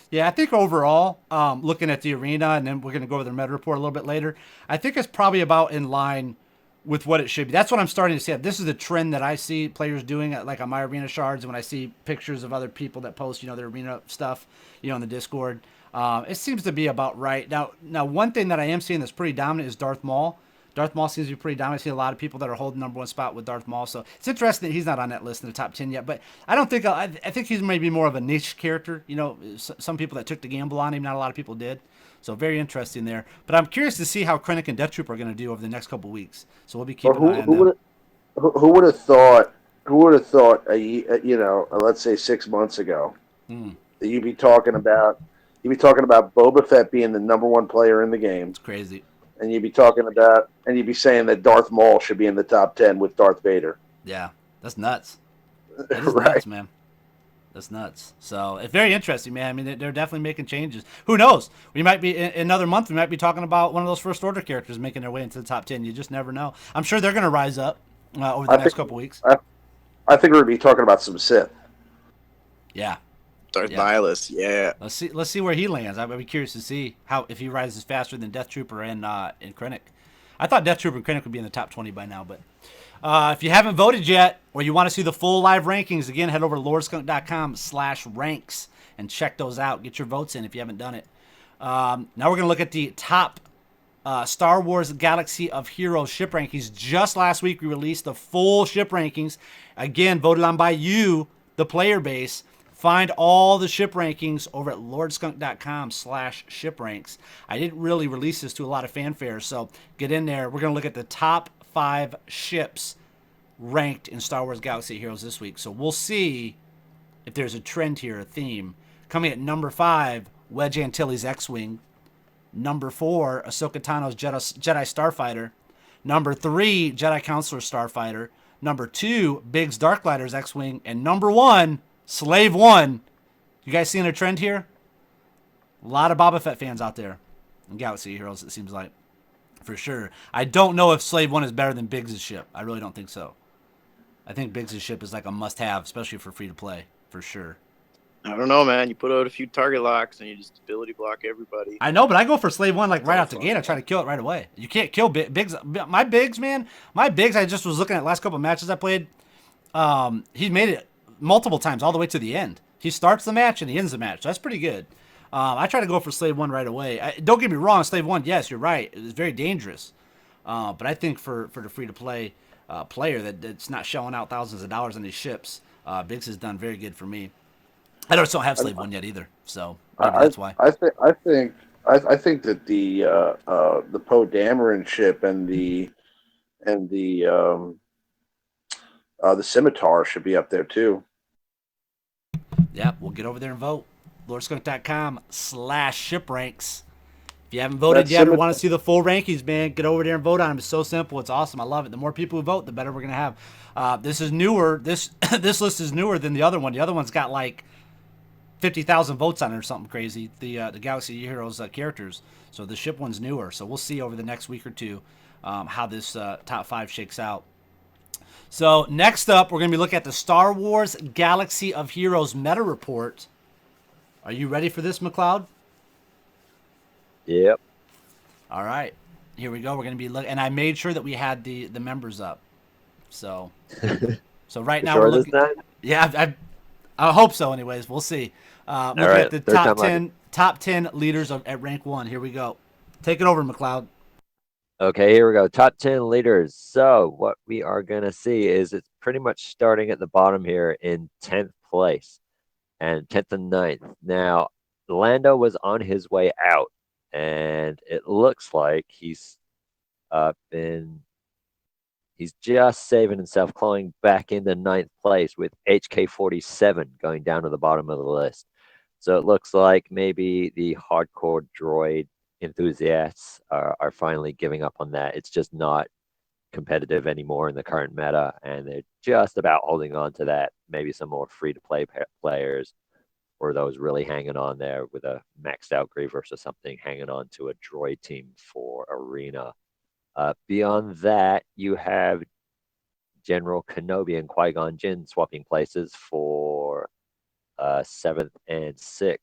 Yeah, I think overall, looking at the arena, and then we're going to go over the meta report a little bit later, I think it's probably about in line with what it should be. That's what I'm starting to see. This is the trend that I see players doing on my arena shards, when I see pictures of other people that post, their arena stuff, in the Discord. It seems to be about right. Now, one thing that I am seeing that's pretty dominant is Darth Maul. Darth Maul seems to be pretty dominant. I see a lot of people that are holding number 1 spot with Darth Maul. So it's interesting that he's not on that list in the top 10 yet. But I don't think I think he's maybe more of a niche character. Some people that took the gamble on him, not a lot of people did. So very interesting there. But I'm curious to see how Krennic and Death Trooper are going to do over the next couple weeks. So we'll be keeping an eye on them.
Who would have thought? Who would have thought? Let's say 6 months ago, that you'd be talking about Boba Fett being the number 1 player in the game.
It's crazy.
And you'd be saying that Darth Maul should be in the top 10 with Darth Vader.
Yeah, that's nuts. That is
right.
Nuts, man. That's nuts. So it's very interesting, man. I mean, they're definitely making changes. Who knows? We might be in another month. We might be talking about one of those First Order characters making their way into the top 10. You just never know. I'm sure they're going to rise up over the next couple weeks.
I think we're going to be talking about some Sith.
Yeah.
Darth Nihilus, yeah.
Let's see where he lands. I'd be curious to see if he rises faster than Death Trooper and Krennic. I thought Death Trooper and Krennic would be in the top 20 by now, but if you haven't voted yet, or you want to see the full live rankings, again, head over to lordskunk.com/ranks and check those out. Get your votes in if you haven't done it. Now we're going to look at the top Star Wars Galaxy of Heroes ship rankings. Just last week, we released the full ship rankings. Again, voted on by you, the player base. Find all the ship rankings over at lordskunk.com/shipranks. I didn't really release this to a lot of fanfare, so get in there. We're going to look at the top 5 ships ranked in Star Wars Galaxy of Heroes this week. So we'll see if there's a trend here, a theme. Coming at number 5, Wedge Antilles X-Wing. Number 4, Ahsoka Tano's Jedi Starfighter. Number 3, Jedi Counselor Starfighter. Number 2, Biggs Darklighter's X-Wing. And number 1, Slave 1. You guys seeing a trend here? A lot of Boba Fett fans out there in Galaxy of Heroes, it seems like. For sure. I don't know if Slave 1 is better than Biggs' ship. I really don't think so. I think Biggs' ship is like a must-have, especially for free-to-play, for sure.
I don't know, man. You put out a few target locks and you just ability block everybody.
I know, but I go for Slave 1 right out the gate. I try to kill it right away. You can't kill Biggs. My Biggs, man. My Biggs, I just was looking at the last couple of matches I played. He made it multiple times all the way to the end. He starts the match and he ends the match. So that's pretty good. I try to go for Slave 1 right away. Don't get me wrong, Slave 1, yes, you're right. It's very dangerous. But I think for the free-to-play player that's not shelling out thousands of dollars on these ships, Biggs has done very good for me. I just don't have Slave 1 yet either, so maybe that's why.
I think that the Poe Dameron ship and the Scimitar should be up there too.
Yeah, we'll get over there and vote. LordSkunk.com/shipranks. If you haven't voted yet or want to see the full rankings, man, get over there and vote on them. It's so simple. It's awesome. I love it. The more people who vote, the better we're going to have. This is newer. This list is newer than the other one. The other one's got like 50,000 votes on it or something crazy. The Galaxy Heroes characters. So the ship one's newer. So we'll see over the next week or two how this top 5 shakes out. So next up, we're going to be looking at the Star Wars Galaxy of Heroes meta report. Are you ready for this, McLeod?
Yep.
All right. Here we go. We're going to be looking, and I made sure that we had the members up. So right now we're looking. Yeah, I hope so. Anyways, we'll see. Looking at the top 10 leaders at rank 1. Here we go. Take it over, McLeod.
Okay, here we go. Top 10 leaders. So what we are going to see is it's pretty much starting at the bottom here in 10th place and 10th and 9th. Now, Lando was on his way out, and it looks like he's just saving himself, clawing back into 9th place with HK-47 going down to the bottom of the list. So it looks like maybe the hardcore droid enthusiasts are finally giving up on that. It's just not competitive anymore in the current meta, and they're just about holding on to that. Maybe some more free-to-play players, or those really hanging on there with a maxed out Grievous or something, hanging on to a droid team for Arena. Beyond that, you have General Kenobi and Qui-Gon Jinn swapping places for 7th and 6th.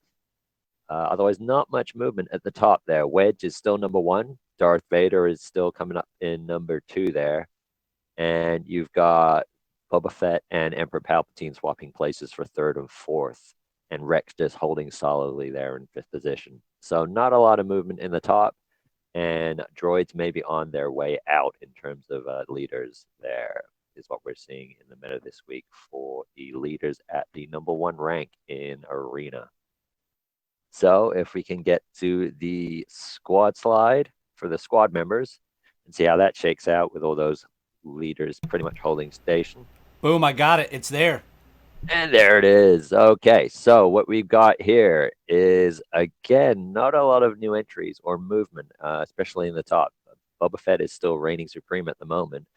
Otherwise, not much movement at the top there. Wedge is still number 1. Darth Vader is still coming up in number 2 there. And you've got Boba Fett and Emperor Palpatine swapping places for 3rd and 4th. And Rex just holding solidly there in 5th position. So not a lot of movement in the top. And droids may be on their way out in terms of leaders there, is what we're seeing in the meta this week for the leaders at the number 1 rank in Arena. So if we can get to the squad slide for the squad members and see how that shakes out with all those leaders pretty much holding station.
Boom, I got it. It's there.
And there it is. Okay, so what we've got here is, again, not a lot of new entries or movement, especially in the top. Boba Fett is still reigning supreme at the moment.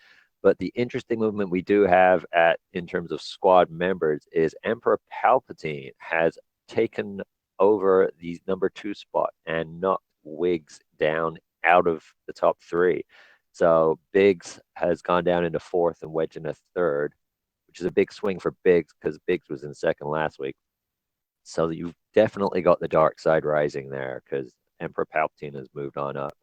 But the interesting movement we do have in terms of squad members is Emperor Palpatine has taken over the number 2 spot and knocked Wiggs down out of the top 3. So Biggs has gone down into 4th and Wedge into 3rd, which is a big swing for Biggs because Biggs was in 2nd last week. So you've definitely got the dark side rising there because Emperor Palpatine has moved on up.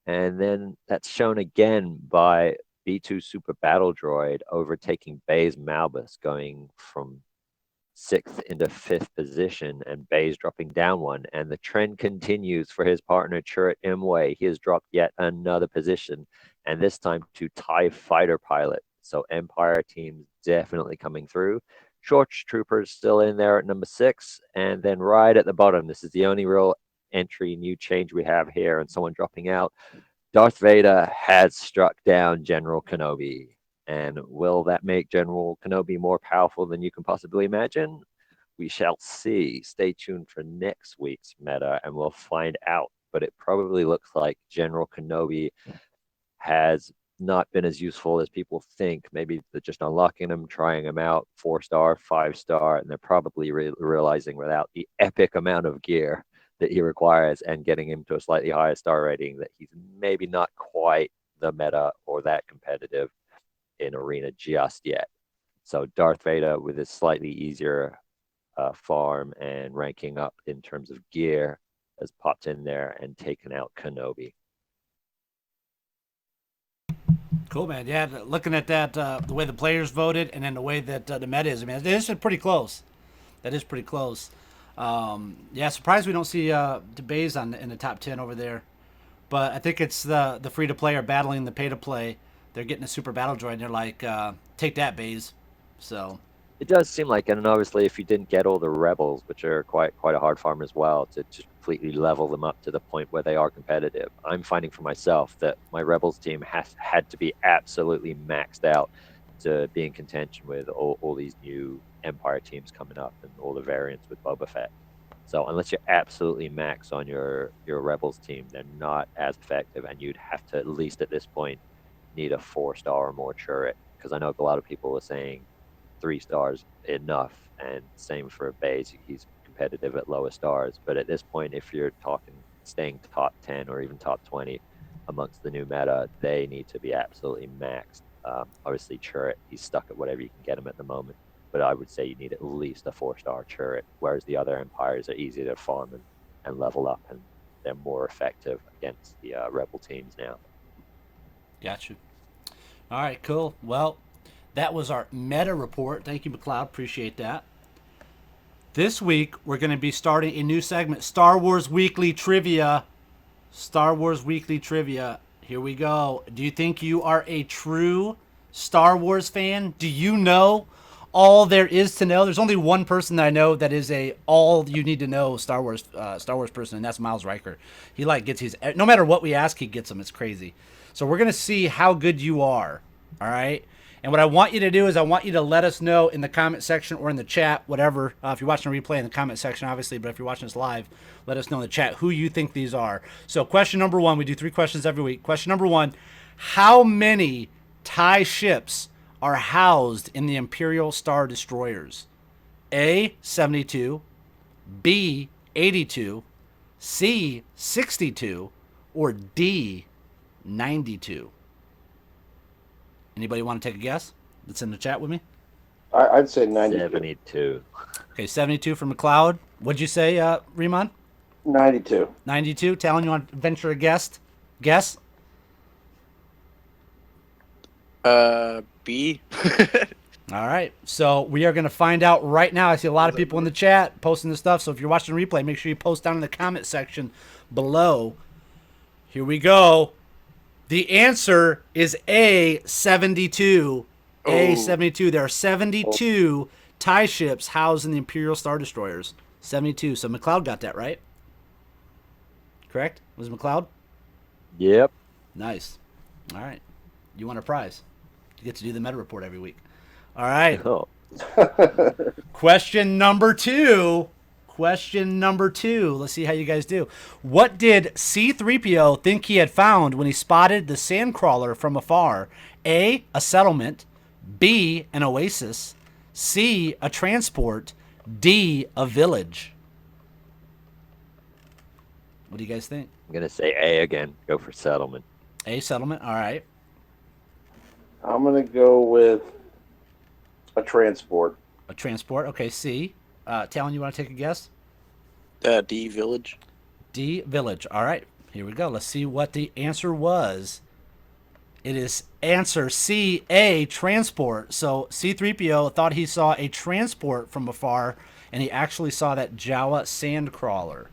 And then that's shown again by B2 Super Battle Droid overtaking Baze Malbus, going from 6th into 5th position, and Baze dropping down 1. And the trend continues for his partner Chirrut Imwe. He has dropped yet another position, and this time to TIE fighter pilot. So Empire teams definitely coming through. Short Troopers still in there at number 6. And then right at the bottom, this is the only real entry, new change we have here, and someone dropping out. Darth Vader has struck down General Kenobi. And will that make General Kenobi more powerful than you can possibly imagine? We shall see. Stay tuned for next week's meta and we'll find out. But it probably looks like General Kenobi has not been as useful as people think. Maybe they're just unlocking him, trying him out, 4-star, 5-star, and they're probably realizing without the epic amount of gear that he requires and getting him to a slightly higher star rating that he's maybe not quite the meta or that competitive in Arena just yet. So Darth Vader, with his slightly easier farm and ranking up in terms of gear, has popped in there and taken out Kenobi.
Cool, man. Yeah, looking at that, the way the players voted and then the way that the meta is, I mean, this is pretty close. That is pretty close. Yeah, surprised we don't see DeBaze in the top 10 over there but I think it's the free to play are battling the pay to play. They're getting a super battle droid, and they're like, take that, Baze. So
It does seem like, and obviously, if you didn't get all the rebels, which are quite a hard farm as well, to just completely level them up to the point where they are competitive. I'm finding for myself that my rebels team had to be absolutely maxed out to be in contention with all these new Empire teams coming up and all the variants with Boba Fett. So unless you're absolutely max on your rebels team, they're not as effective, and you'd have to, at least at this point, need a 4-star or more turret, because I know a lot of people are saying 3 stars enough, and same for Baze. He's competitive at lower stars, but at this point, if you're talking staying top 10 or even top 20 amongst the new meta, they need to be absolutely maxed. Obviously turret, he's stuck at whatever you can get him at the moment, but I would say you need at least a 4-star turret, whereas the other empires are easier to farm and level up, and they're more effective against the rebel teams now.
Got you. All right, cool. Well, that was our meta report. Thank you, McLeod. Appreciate that. This week, we're going to be starting a new segment, Star Wars Weekly Trivia. Star Wars Weekly Trivia. Here we go. Do you think you are a true Star Wars fan? Do you know all there is to know? There's only one person that I know that is a all you need to know Star Wars person, and that's Miles Riker. He gets his, no matter what we ask, he gets them. It's crazy. So we're going to see how good you are. All right. And what I want you to do is I want you to let us know in the comment section or in the chat, whatever. If you're watching a replay, in the comment section, obviously, but if you're watching us live, let us know in the chat who you think these are. So question number 1, we do 3 questions every week. Question number 1, how many TIE ships are housed in the Imperial Star Destroyers? A, 72, B, 82, C, 62, or D, 92? Anybody want to take a guess that's in the chat with me?
I'd say 92.
72.
Okay, 72 for McLeod. What'd you say, Riemann?
92.
92. Talon, you want to venture a guess? Guess?
B.
All right. So we are going to find out right now. I see a lot of people in the chat posting this stuff. So if you're watching the replay, make sure you post down in the comment section below. Here we go. The answer is A, 72. Oh. A, 72. There are 72 TIE ships housed in the Imperial Star Destroyers. 72. So McLeod got that right. Correct? Was it McLeod?
Yep.
Nice. All right. You want a prize. You get to do the meta report every week. All right.
Oh.
Question number 2. Question number 2. Let's see how you guys do. What did C-3PO think he had found when he spotted the sandcrawler from afar? A, a settlement. B, an oasis. C, a transport. D, a village. What do you guys think?
I'm going to say A again. Go for settlement.
A, settlement. All right.
I'm going to go with a transport.
A transport. Okay, C. Talon, you want to take a guess?
D, village.
D, village. All right, here we go. Let's see what the answer was. It is answer C, A, transport. So C-3PO thought he saw a transport from afar, and he actually saw that Jawa sandcrawler.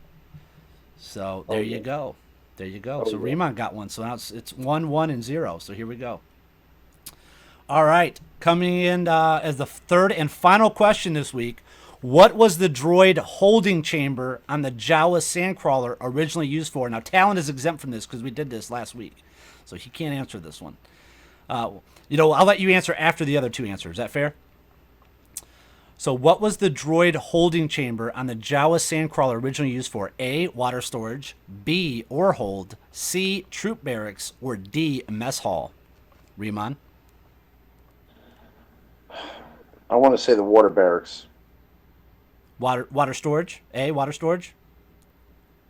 So there you go. There you go. So Riemann got one. So now it's 1, 1, and 0. So here we go. All right, coming in as the third and final question this week. What was the droid holding chamber on the Jawa sandcrawler originally used for? Now, Talon is exempt from this because we did this last week, so he can't answer this one. I'll let you answer after the other 2 answers. Is that fair? So what was the droid holding chamber on the Jawa sandcrawler originally used for? A, water storage. B, ore hold. C, troop barracks. Or D, mess hall? Riemann?
I want to say the water barracks.
Water storage. A, water storage.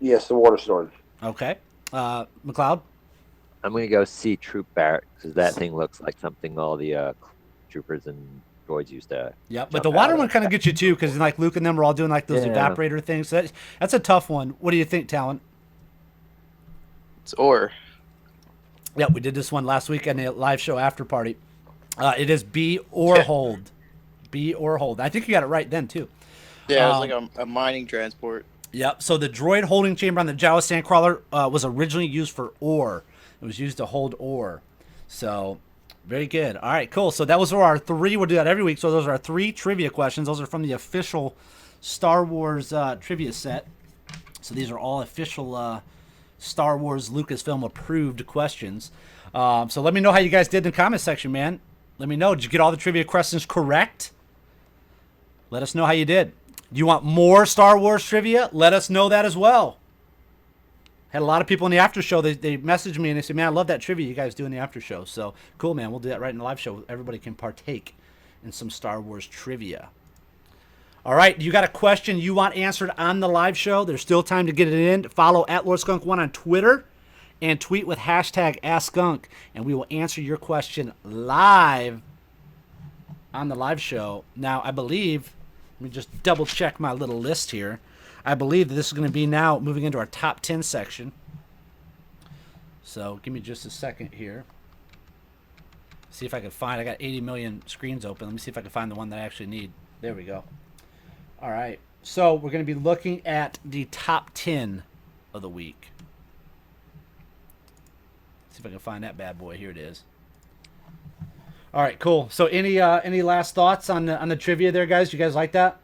Yes, the water storage.
Okay. McLeod?
I'm going to go C, troop barracks, because that thing looks like something all the troopers and droids used to.
Yeah, but the water one kind of gets you too, because like Luke and them were all doing like those evaporator things. So that's a tough one. What do you think, Talon?
It's ore.
Yeah, we did this one last week on the live show after party. It is B, ore hold. B, ore hold. I think you got it right then too.
Yeah, it was like a mining transport.
Yep. So the droid holding chamber on the Jawa Sandcrawler was originally used for ore. It was used to hold ore. So very good. All right, cool. So that was our 3. We'll do that every week. So those are our 3 trivia questions. Those are from the official Star Wars trivia set. So these are all official Star Wars Lucasfilm approved questions. So let me know how you guys did in the comment section, man. Let me know. Did you get all the trivia questions correct? Let us know how you did. Do you want more Star Wars trivia? Let us know that as well. Had a lot of people in the after show. They messaged me and they said, man, I love that trivia you guys do in the after show. So cool, man. We'll do that right in the live show. Everybody can partake in some Star Wars trivia. All right. You got a question you want answered on the live show? There's still time to get it in. Follow @LordSkunk1 on Twitter and tweet with hashtag AskSkunk, and we will answer your question live on the live show. Now, I believe, let me just double check my little list here. I believe that this is going to be now moving into our top 10 section. So give me just a second here. See if I can find, I got 80 million screens open. Let me see if I can find the one that I actually need. There we go. All right. So we're going to be looking at the top 10 of the week. See if I can find that bad boy. Here it is. All right, cool. So any last thoughts on the trivia there, guys? You guys like that?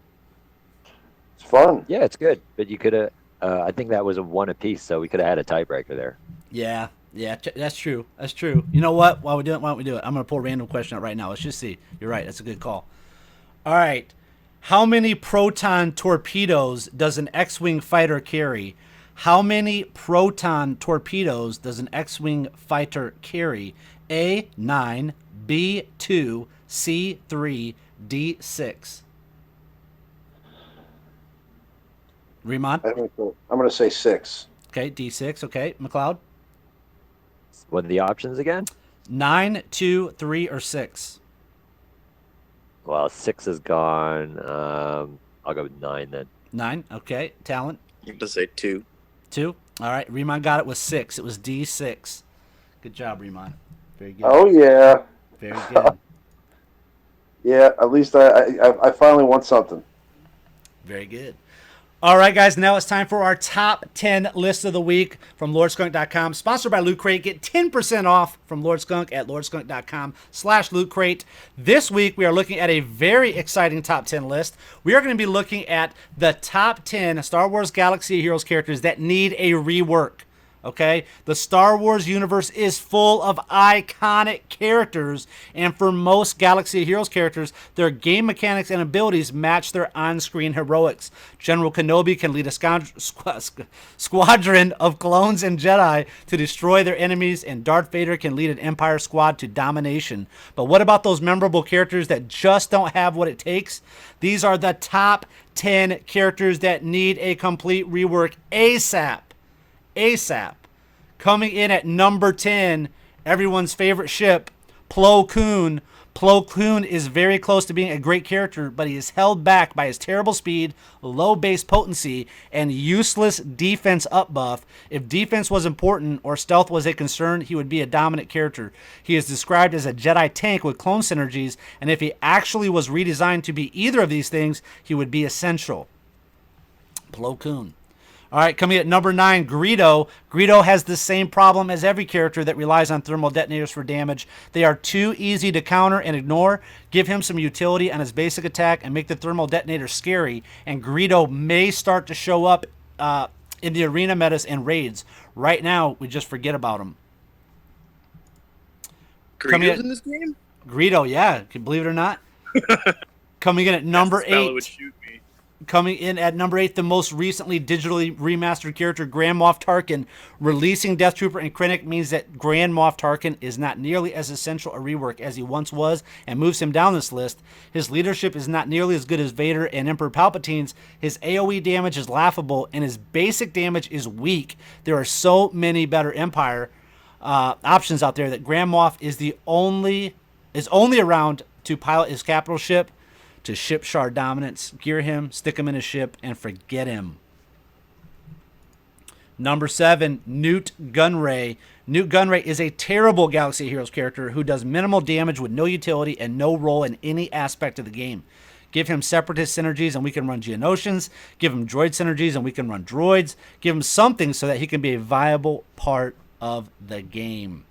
It's fun.
Yeah, it's good. But you could have. I think that was a 1 apiece, so we could have had a tiebreaker there.
Yeah, that's true. That's true. You know what? Why don't we do it? I'm gonna pull a random question out right now. Let's just see. You're right. That's a good call. All right. How many proton torpedoes does an X-wing fighter carry? How many proton torpedoes does an X-wing fighter carry? A, 9, B, 2, C, 3, D, 6. Riemann?
I'm going to say 6.
Okay, D6. Okay, McLeod?
What are the options again?
9, 2, 3, or 6.
Well, 6 is gone. I'll go with 9 then.
9. Okay, Talent?
You have to say 2.
2. All right, Riemann got it with 6. It was D6. Good job, Riemann. Very good.
Oh, yeah.
Very good.
Yeah, at least I finally won something.
Very good. All right, guys, now it's time for our top 10 list of the week from LordSkunk.com. Sponsored by Loot Crate. Get 10% off from LordSkunk at LordSkunk.com/Loot Crate. This week, we are looking at a very exciting top 10 list. We are going to be looking at the top 10 Star Wars Galaxy of Heroes characters that need a rework. Okay, the Star Wars universe is full of iconic characters, and for most Galaxy of Heroes characters, their game mechanics and abilities match their on-screen heroics. General Kenobi can lead a squadron of clones and Jedi to destroy their enemies, and Darth Vader can lead an Empire squad to domination. But what about those memorable characters that just don't have what it takes? These are the top 10 characters that need a complete rework ASAP. ASAP. Coming in at number 10, everyone's favorite ship, Plo Koon. Plo Koon is very close to being a great character, but he is held back by his terrible speed, low base potency, and useless defense up buff. If defense was important or stealth was a concern, he would be a dominant character. He is described as a Jedi tank with clone synergies, and if he actually was redesigned to be either of these things, he would be essential. Plo Koon. All right, coming at number 9, Greedo. Greedo has the same problem as every character that relies on thermal detonators for damage. They are too easy to counter and ignore. Give him some utility on his basic attack and make the thermal detonator scary, and Greedo may start to show up in the arena metas and raids. Right now, we just forget about him.
Greedo's in this game?
Greedo, yeah, can believe it or not. Coming in at number 8.
Would shoot me.
Coming in at number 8, the most recently digitally remastered character, Grand Moff Tarkin. Releasing Death Trooper and Krennic means that Grand Moff Tarkin is not nearly as essential a rework as he once was, and moves him down this list. His leadership is not nearly as good as Vader and Emperor Palpatine's. His AoE damage is laughable, and his basic damage is weak. There are so many better Empire options out there that Grand Moff is only around to pilot his capital ship, to ship shard dominance, gear him, stick him in his ship, and forget him. Number 7, Newt Gunray. Newt Gunray is a terrible Galaxy of Heroes character who does minimal damage with no utility and no role in any aspect of the game. Give him Separatist synergies and we can run Geonosians. Give him droid synergies and we can run droids. Give him something so that he can be a viable part of the game.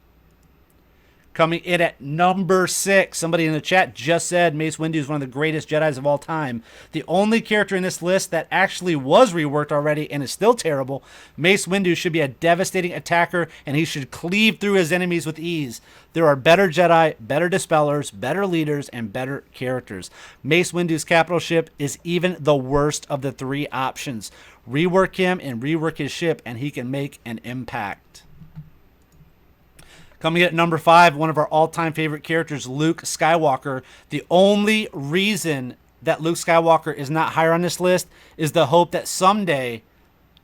Coming in at number 6, somebody in the chat just said Mace Windu is one of the greatest Jedis of all time. The only character in this list that actually was reworked already and is still terrible, Mace Windu should be a devastating attacker and he should cleave through his enemies with ease. There are better Jedi, better Dispellers, better leaders, and better characters. Mace Windu's capital ship is even the worst of the 3 options. Rework him and rework his ship and he can make an impact. Coming at number 5, one of our all-time favorite characters, Luke Skywalker. The only reason that Luke Skywalker is not higher on this list is the hope that someday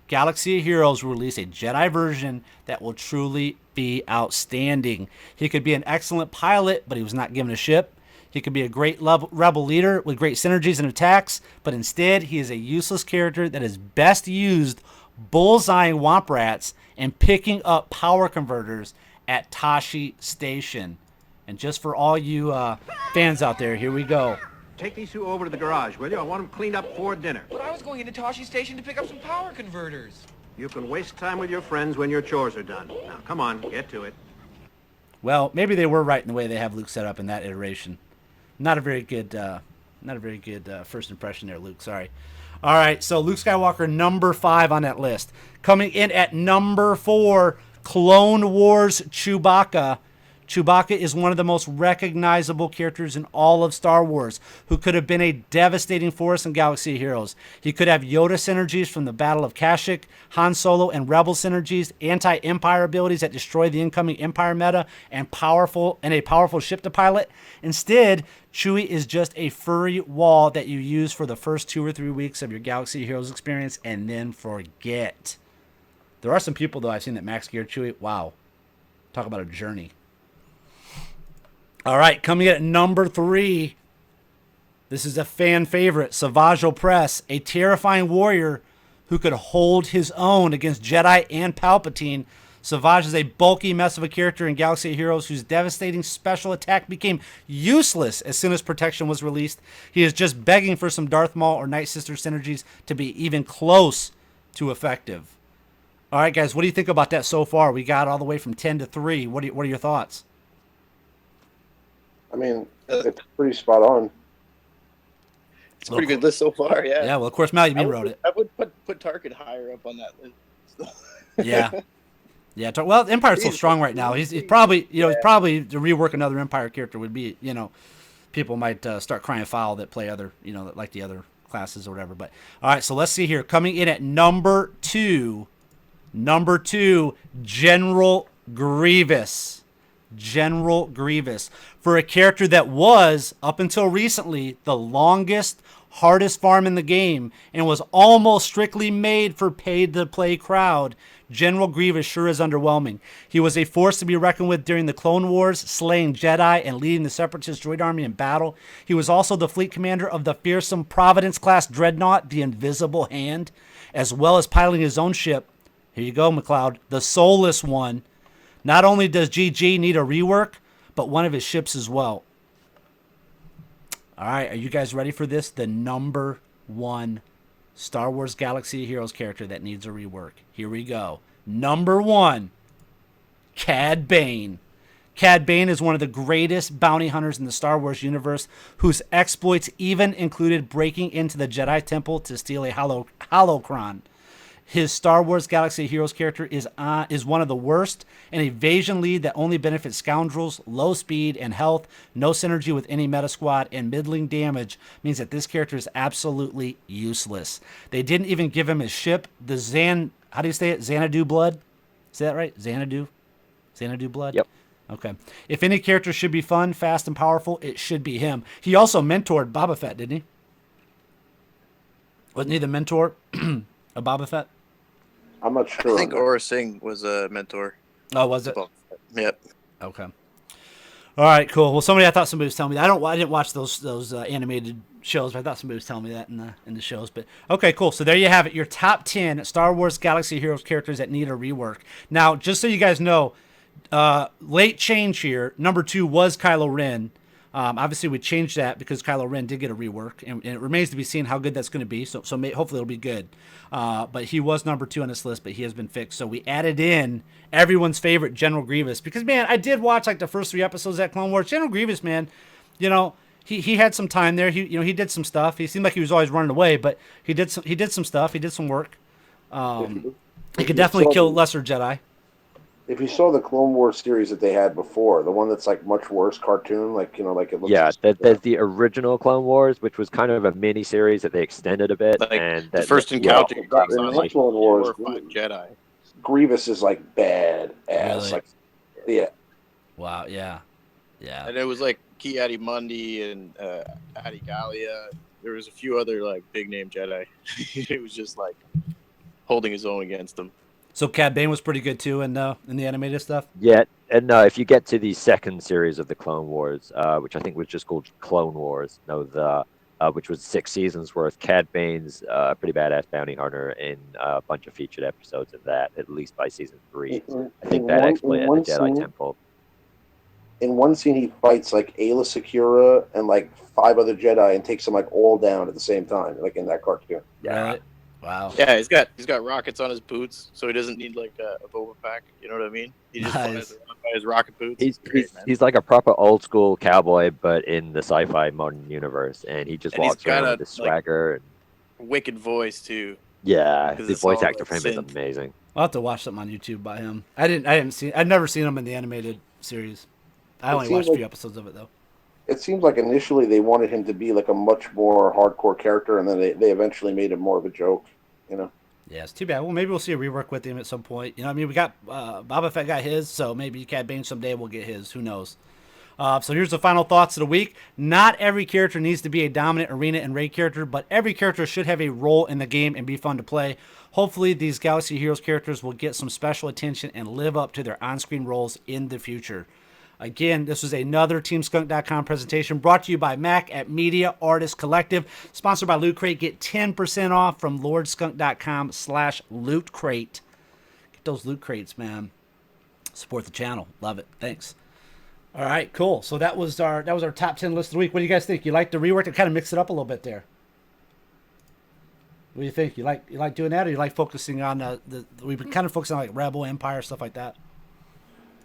Galaxy of Heroes will release a Jedi version that will truly be outstanding. He could be an excellent pilot, but he was not given a ship. He could be a great rebel leader with great synergies and attacks, but instead he is a useless character that is best used bullseyeing womp rats and picking up power converters at Tashi Station. And just for all you fans out there, here we go.
Take these 2 over to the garage, will you? I want them cleaned up for dinner.
But I was going into Tashi Station to pick up some power converters.
You can waste time with your friends when your chores are done. Now, come on, get to it.
Well, maybe they were right in the way they have Luke set up in that iteration. Not a very good first impression there, Luke. Sorry. All right, so Luke Skywalker, number 5 on that list. Coming in at number 4, Clone Wars Chewbacca. Chewbacca is one of the most recognizable characters in all of Star Wars, who could have been a devastating force in Galaxy of Heroes. He could have Yoda synergies from the Battle of Kashyyyk, Han Solo and Rebel synergies, anti-Empire abilities that destroy the incoming Empire meta, and a powerful ship to pilot. Instead, Chewie is just a furry wall that you use for the first 2 or 3 weeks of your Galaxy of Heroes experience and then forget. There are some people, though, I've seen that max gear Chewie. Wow. Talk about a journey. All right, coming in at number 3. This is a fan favorite, Savage Opress, a terrifying warrior who could hold his own against Jedi and Palpatine. Savage is a bulky mess of a character in Galaxy of Heroes whose devastating special attack became useless as soon as Protection was released. He is just begging for some Darth Maul or Night Sister synergies to be even close to effective. All right, guys, what do you think about that so far? We got all the way from 10 to 3. What are your thoughts?
I mean, it's pretty spot on.
It's a pretty good list so far, yeah.
Yeah, well, of course, Malcolm wrote it.
I would put Tarkin higher up on that list.
Yeah. Yeah, well, Empire's so strong right now. He's probably, he's probably to rework another Empire character would be, people might start crying foul that play other, that like the other classes or whatever. But all right, so let's see here. Coming in at number 2, General Grievous. General Grievous, for a character that was, up until recently, the longest, hardest farm in the game and was almost strictly made for paid-to-play crowd. General Grievous sure is underwhelming. He was a force to be reckoned with during the Clone Wars, slaying Jedi and leading the Separatist droid army in battle. He was also the fleet commander of the fearsome Providence-class dreadnought, the Invisible Hand, as well as piloting his own ship. Here you go, McLeod, the Soulless One. Not only does GG need a rework, but one of his ships as well. All right, are you guys ready for this? The number 1 Star Wars Galaxy of Heroes character that needs a rework. Here we go. Number 1, Cad Bane. Cad Bane is one of the greatest bounty hunters in the Star Wars universe, whose exploits even included breaking into the Jedi Temple to steal a holocron. His Star Wars Galaxy of Heroes character is one of the worst, an evasion lead that only benefits scoundrels, low speed and health, no synergy with any meta squad, and middling damage means that this character is absolutely useless. They didn't even give him his ship, the how do you say it? Xanadu Blood? Say that right? Xanadu Blood?
Yep.
Okay. If any character should be fun, fast, and powerful, it should be him. He also mentored Boba Fett, didn't he? Wasn't he the mentor of Boba Fett?
I'm not sure.
I think Aura Singh was a mentor.
Oh, was it?
Yep.
Okay. All right, cool. Well, I thought somebody was telling me that. I didn't watch those animated shows, but I thought somebody was telling me that in the shows. But okay, cool. So there you have it. Your top 10 Star Wars Galaxy of Heroes characters that need a rework. Now, just so you guys know, late change here. Number 2 was Kylo Ren. Obviously, we changed that because Kylo Ren did get a rework, and it remains to be seen how good that's going to be. So hopefully it'll be good. But he was number 2 on this list, but he has been fixed. So we added in everyone's favorite General Grievous because, man, I did watch like the first 3 episodes of that Clone Wars. General Grievous, man, you know, he had some time there. He did some stuff. He seemed like he was always running away, but he did some stuff. He did some work. He could definitely kill lesser Jedi.
If you saw the Clone Wars series that they had before, the one that's like much worse cartoon, like like it looks.
Yeah, there's the original Clone Wars, which was kind of a mini series that they extended a bit,
Like
and
the first encounter takes on like
Clone
4
Wars,
or 5 Jedi.
Grievous is like bad ass.
Really?
Like, yeah.
Wow. Yeah. Yeah.
And it was like Ki-Adi-Mundi and Adi Gallia. There was a few other like big name Jedi. It was just like holding his own against them.
So Cad Bane was pretty good too in the animated stuff.
Yeah, and if you get to the second series of the Clone Wars, which I think was just called Clone Wars, which was 6 seasons worth, Cad Bane's a pretty badass bounty hunter in a bunch of featured episodes of that, at least by season 3. I think that exploited the Jedi Temple.
In one scene, he fights like Aayla Secura and like 5 other Jedi and takes them like all down at the same time, like in that cartoon.
Yeah. Right? Wow.
Yeah, he's got rockets on his boots, so he doesn't need like a Boba pack. You know what I mean? He just flies around by his rocket boots.
He's like a proper old school cowboy, but in the sci-fi modern universe, and he just walks around with his swagger and
wicked voice too.
Yeah, the voice actor for him is amazing.
I'll have to watch something on YouTube by him. I've never seen him in the animated series. I only watched a few episodes of it though.
It seems like initially they wanted him to be like a much more hardcore character, and then they eventually made him more of a joke. You know.
Yeah, it's too bad. Well, maybe we'll see a rework with him at some point. You know, I mean, we got Boba Fett got his, so maybe Cad Bane someday will get his. Who knows? So here's the final thoughts of the week. Not every character needs to be a dominant arena and raid character, but every character should have a role in the game and be fun to play. Hopefully, these Galaxy Heroes characters will get some special attention and live up to their on-screen roles in the future. Again, this was another TeamSkunk.com presentation brought to you by Mac at Media Artist Collective, sponsored by Loot Crate. Get 10% off from LordSkunk.com/Loot Crate. Get those Loot Crates, man. Support the channel. Love it. Thanks. All right, cool. So that was our top 10 list of the week. What do you guys think? You like the rework? To kind of mix it up a little bit there. What do you think? You like doing that, or you like focusing on we've been kind of focusing on like Rebel, Empire, stuff like that?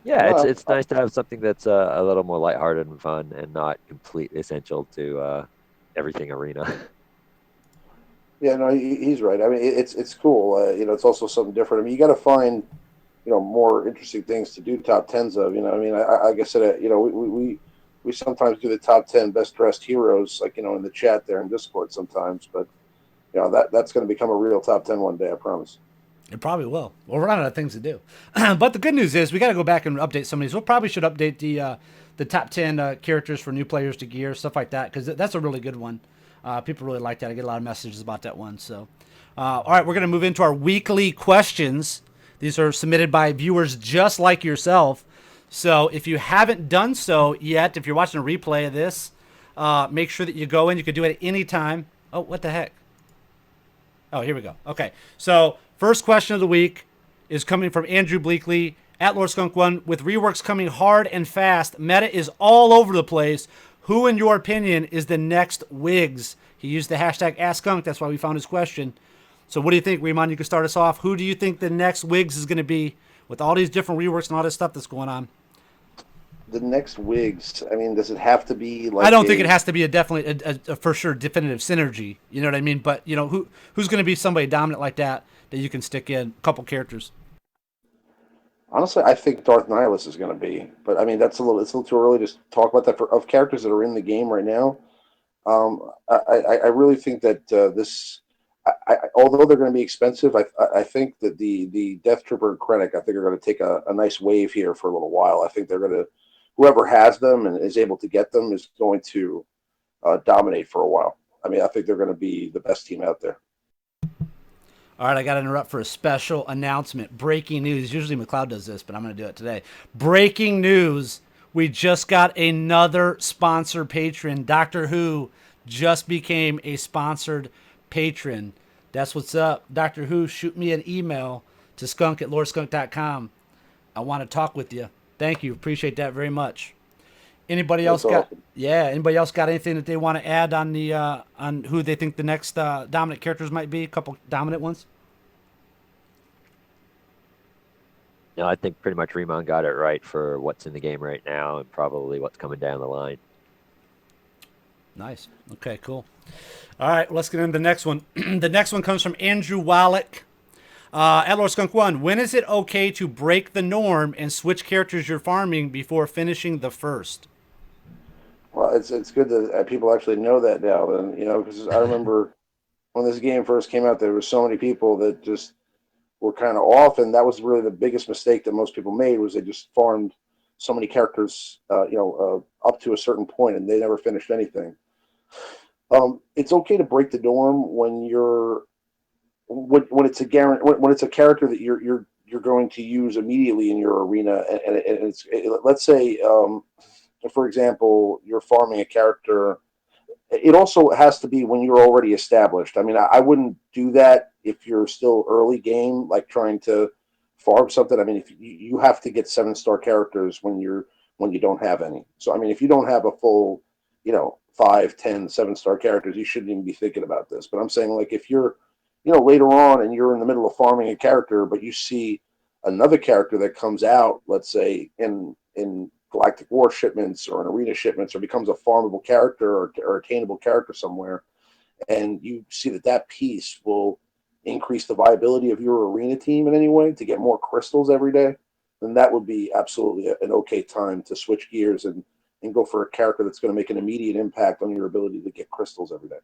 Yeah, it's nice to have something that's a little more lighthearted and fun, and not completely essential to everything arena.
Yeah, no, he's right. I mean, it's cool. You know, it's also something different. I mean, you got to find, you know, more interesting things to do top 10s of. You know, I mean, like I said, you know, we sometimes do the top 10 best dressed heroes, like, you know, in the chat there in Discord sometimes. But you know, that's going to become a real top 10 one day, I promise.
It probably will. Well, we're running out of things to do. But the good news is we got to go back and update some of these. We'll probably should update the top 10 characters for new players to gear, stuff like that, because that's a really good one. People really like that. I get a lot of messages about that one. So, all right, we're going to move into our weekly questions. These are submitted by viewers just like yourself. So if you haven't done so yet, if you're watching a replay of this, make sure that you go in. You can do it at any time. Oh, what the heck? Oh, here we go. Okay, so first question of the week is coming from Andrew Bleakley at LordSkunk1. With reworks coming hard and fast, meta is all over the place. Who, in your opinion, is the next Wigs? He used the hashtag AskSkunk. That's why we found his question. So what do you think, Riemann? You can start us off. Who do you think the next Wigs is going to be with all these different reworks and all this stuff that's going on?
The next Wigs, I mean, does it have to be like...
I don't think it has to be a for sure definitive synergy. You know what I mean? But, you know, who's going to be somebody dominant like that you can stick in a couple characters?
Honestly, I think Darth Nihilus is going to be. But, I mean, it's a little too early to talk about that. Of characters that are in the game right now, I really think that although they're going to be expensive, I think that the Death Trooper and Krennic, I think, are going to take a nice wave here for a little while. I think they're going to... Whoever has them and is able to get them is going to dominate for a while. I mean, I think they're going to be the best team out there.
All right, I got to interrupt for a special announcement. Breaking news. Usually McLeod does this, but I'm going to do it today. Breaking news. We just got another sponsored patron. Doctor Who just became a sponsored patron. That's what's up. Doctor Who, shoot me an email to skunk@lordskunk.com. I want to talk with you. Thank you. Appreciate that very much. Anybody else
That's
got?
awesome.
Yeah. Anybody else got anything that they want to add on the on who they think the next dominant characters might be? A couple dominant ones.
No, I think pretty much Remon got it right for what's in the game right now and probably what's coming down the line.
Nice. Okay, cool. All right, let's get into the next one. The next one comes from Andrew Wallach. At Lord Skunk 1, when is it okay to break the norm and switch characters you're farming before finishing the first?
Well, it's good that people actually know that now. And because I remember when this game first came out, there were so many people that just were kind of off, and that was really the biggest mistake that most people made was they just farmed so many characters, up to a certain point, and they never finished anything. It's okay to break the norm when it's a character that you're going to use immediately in your arena, and let's say, for example, you're farming a character. It also has to be when you're already established. I mean, I wouldn't do that if you're still early game, like trying to farm something. I mean, if you have to get 7-star characters when you don't have any. So I mean, if you don't have a full, 5, 10, 7-star characters, you shouldn't even be thinking about this. But I'm saying, like, if you're, later on and you're in the middle of farming a character, but you see another character that comes out, let's say in Galactic War shipments or in arena shipments, or becomes a farmable character or attainable character somewhere, and you see that piece will increase the viability of your arena team in any way to get more crystals every day, then that would be absolutely an okay time to switch gears and go for a character that's going to make an immediate impact on your ability to get crystals every day.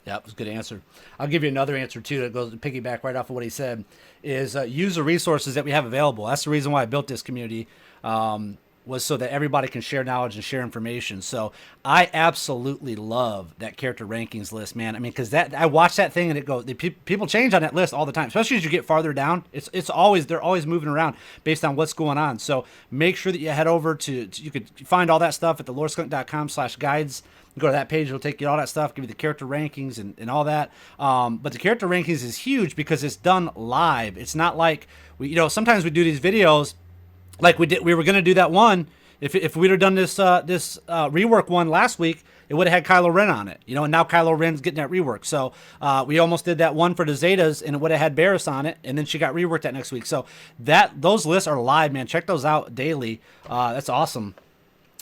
Yeah, that was a good answer. I'll give you another answer, too, that goes to piggyback right off of what he said, is use the resources that we have available. That's the reason why I built this community, was so that everybody can share knowledge and share information. So I absolutely love that character rankings list, man. I mean, because I watch that thing and it goes, people change on that list all the time, especially as you get farther down. It's always, they're always moving around based on what's going on. So make sure that you head over to you could find all that stuff at thelordskunk.com/guides. Go to that page, it'll take you all that stuff, give you the character rankings and all that. But the character rankings is huge because it's done live. It's not like sometimes we do these videos like we were going to do that one. If we'd have done this rework one last week, it would have had Kylo Ren on it, and now Kylo Ren's getting that rework. So we almost did that one for the Zetas, and it would have had Barriss on it, and then she got reworked that next week. So those lists are live, man. Check those out daily. That's awesome.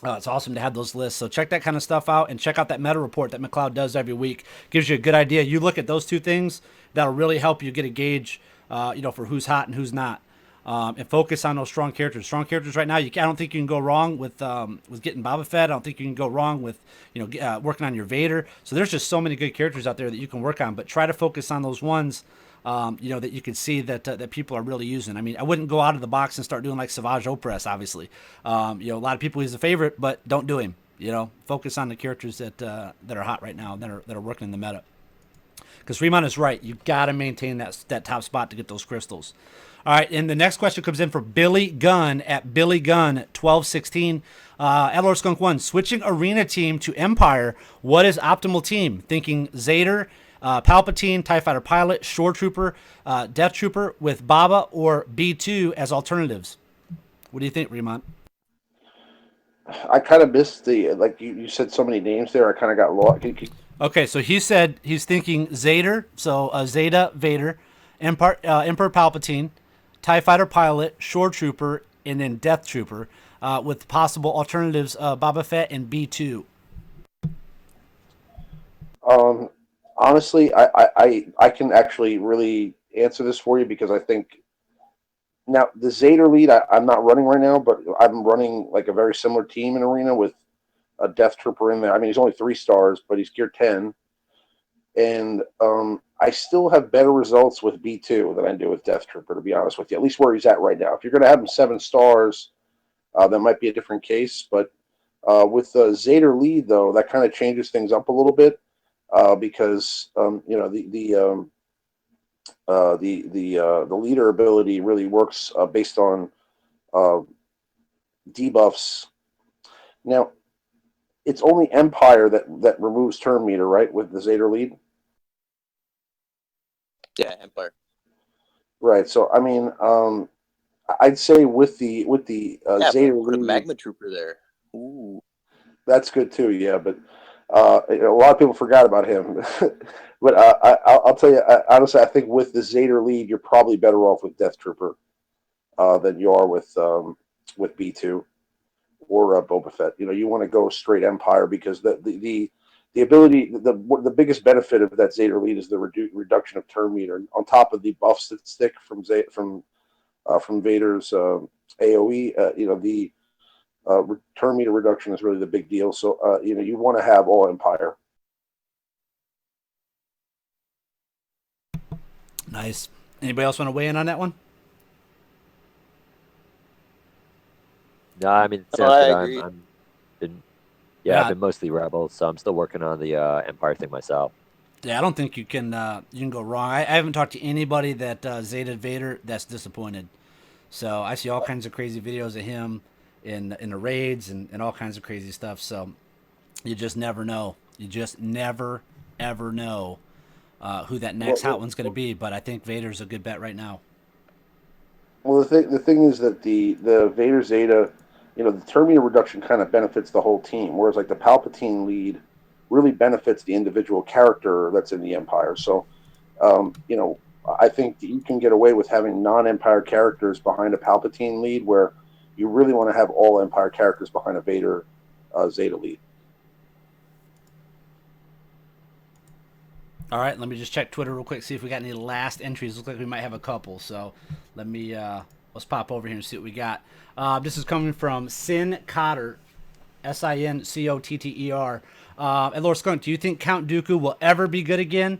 It's awesome to have those lists. So check that kind of stuff out and check out that meta report that McLeod does every week. Gives you a good idea. You look at those two things, that'll really help you get a gauge, for who's hot and who's not. And focus on those strong characters. Strong characters right now, I don't think you can go wrong with getting Boba Fett. I don't think you can go wrong with working on your Vader. So there's just so many good characters out there that you can work on. But try to focus on those ones that you can see that people are really using. I mean, I wouldn't go out of the box and start doing like SWGOH, obviously. A lot of people he's a favorite, but don't do him. Focus on the characters that are hot right now, that are working in the meta. Because Remon is right. You got to maintain that top spot to get those crystals. All right, and the next question comes in for Billy Gunn at Billy Gunn 1216. Lord Skunk 1, switching arena team to Empire. What is optimal team? Thinking Zader, Palpatine, TIE Fighter Pilot, Shore Trooper, Death Trooper with Baba, or B2 as alternatives. What do you think, Remon?
I kind of missed you said so many names there. I kind of got lost.
Okay, so he said he's thinking Zader, so Zeta Vader, Emperor Palpatine, TIE Fighter Pilot, Shore Trooper, and then Death Trooper, with possible alternatives, Boba Fett and B2.
Honestly, I can actually really answer this for you because I think now the Zader lead I'm not running right now, but I'm running like a very similar team in Arena with a Death Trooper in there. I mean, he's only 3 stars, but he's gear 10. And I still have better results with B2 than I do with Death Trooper, to be honest with you, at least where he's at right now. If you're going to have him 7 stars, that might be a different case. But with the Zader lead, though, that kind of changes things up a little bit because, the leader ability really works based on debuffs. Now, it's only Empire that removes turn meter, right, with the Zader lead?
Yeah, Empire.
Right. So, I mean, I'd say with the
Yeah,
Zeta
put a
lead,
magma trooper there. Ooh.
that's good too. Yeah, but a lot of people forgot about him. But I'll tell you honestly, I think with the Zeta lead, you're probably better off with Death Trooper than you are with B2 or Boba Fett. You know, you want to go straight Empire because the ability, the biggest benefit of that Zeta lead is the reduction of turn meter on top of the buffs that stick from Vader's AOE. You know, the turn meter reduction is really the big deal. So you know, you want to have all Empire.
Nice. Anybody else want to weigh in on that one?
No, I mean, it
No,
sounds
I
good.
agree.
I've been mostly Rebels, so I'm still working on the Empire thing myself.
Yeah, I don't think you can go wrong. I haven't talked to anybody that Zeta Vader that's disappointed. So I see all kinds of crazy videos of him in the raids and all kinds of crazy stuff. So you just never know. You just never ever know who that next hot one's going to be. But I think Vader's a good bet right now.
Well, the thing is that the Vader Zeta, you know, the turn meter reduction kind of benefits the whole team, whereas like the Palpatine lead really benefits the individual character that's in the Empire. So, you know, I think that you can get away with having non-Empire characters behind a Palpatine lead, where you really want to have all Empire characters behind a Vader Zeta lead.
All right, let me just check Twitter real quick, see if we got any last entries. Looks like we might have a couple. So let me let's pop over here and see what we got. This is coming from Sin Cotter, SINCOTTER. And Lord Skunk, do you think Count Dooku will ever be good again?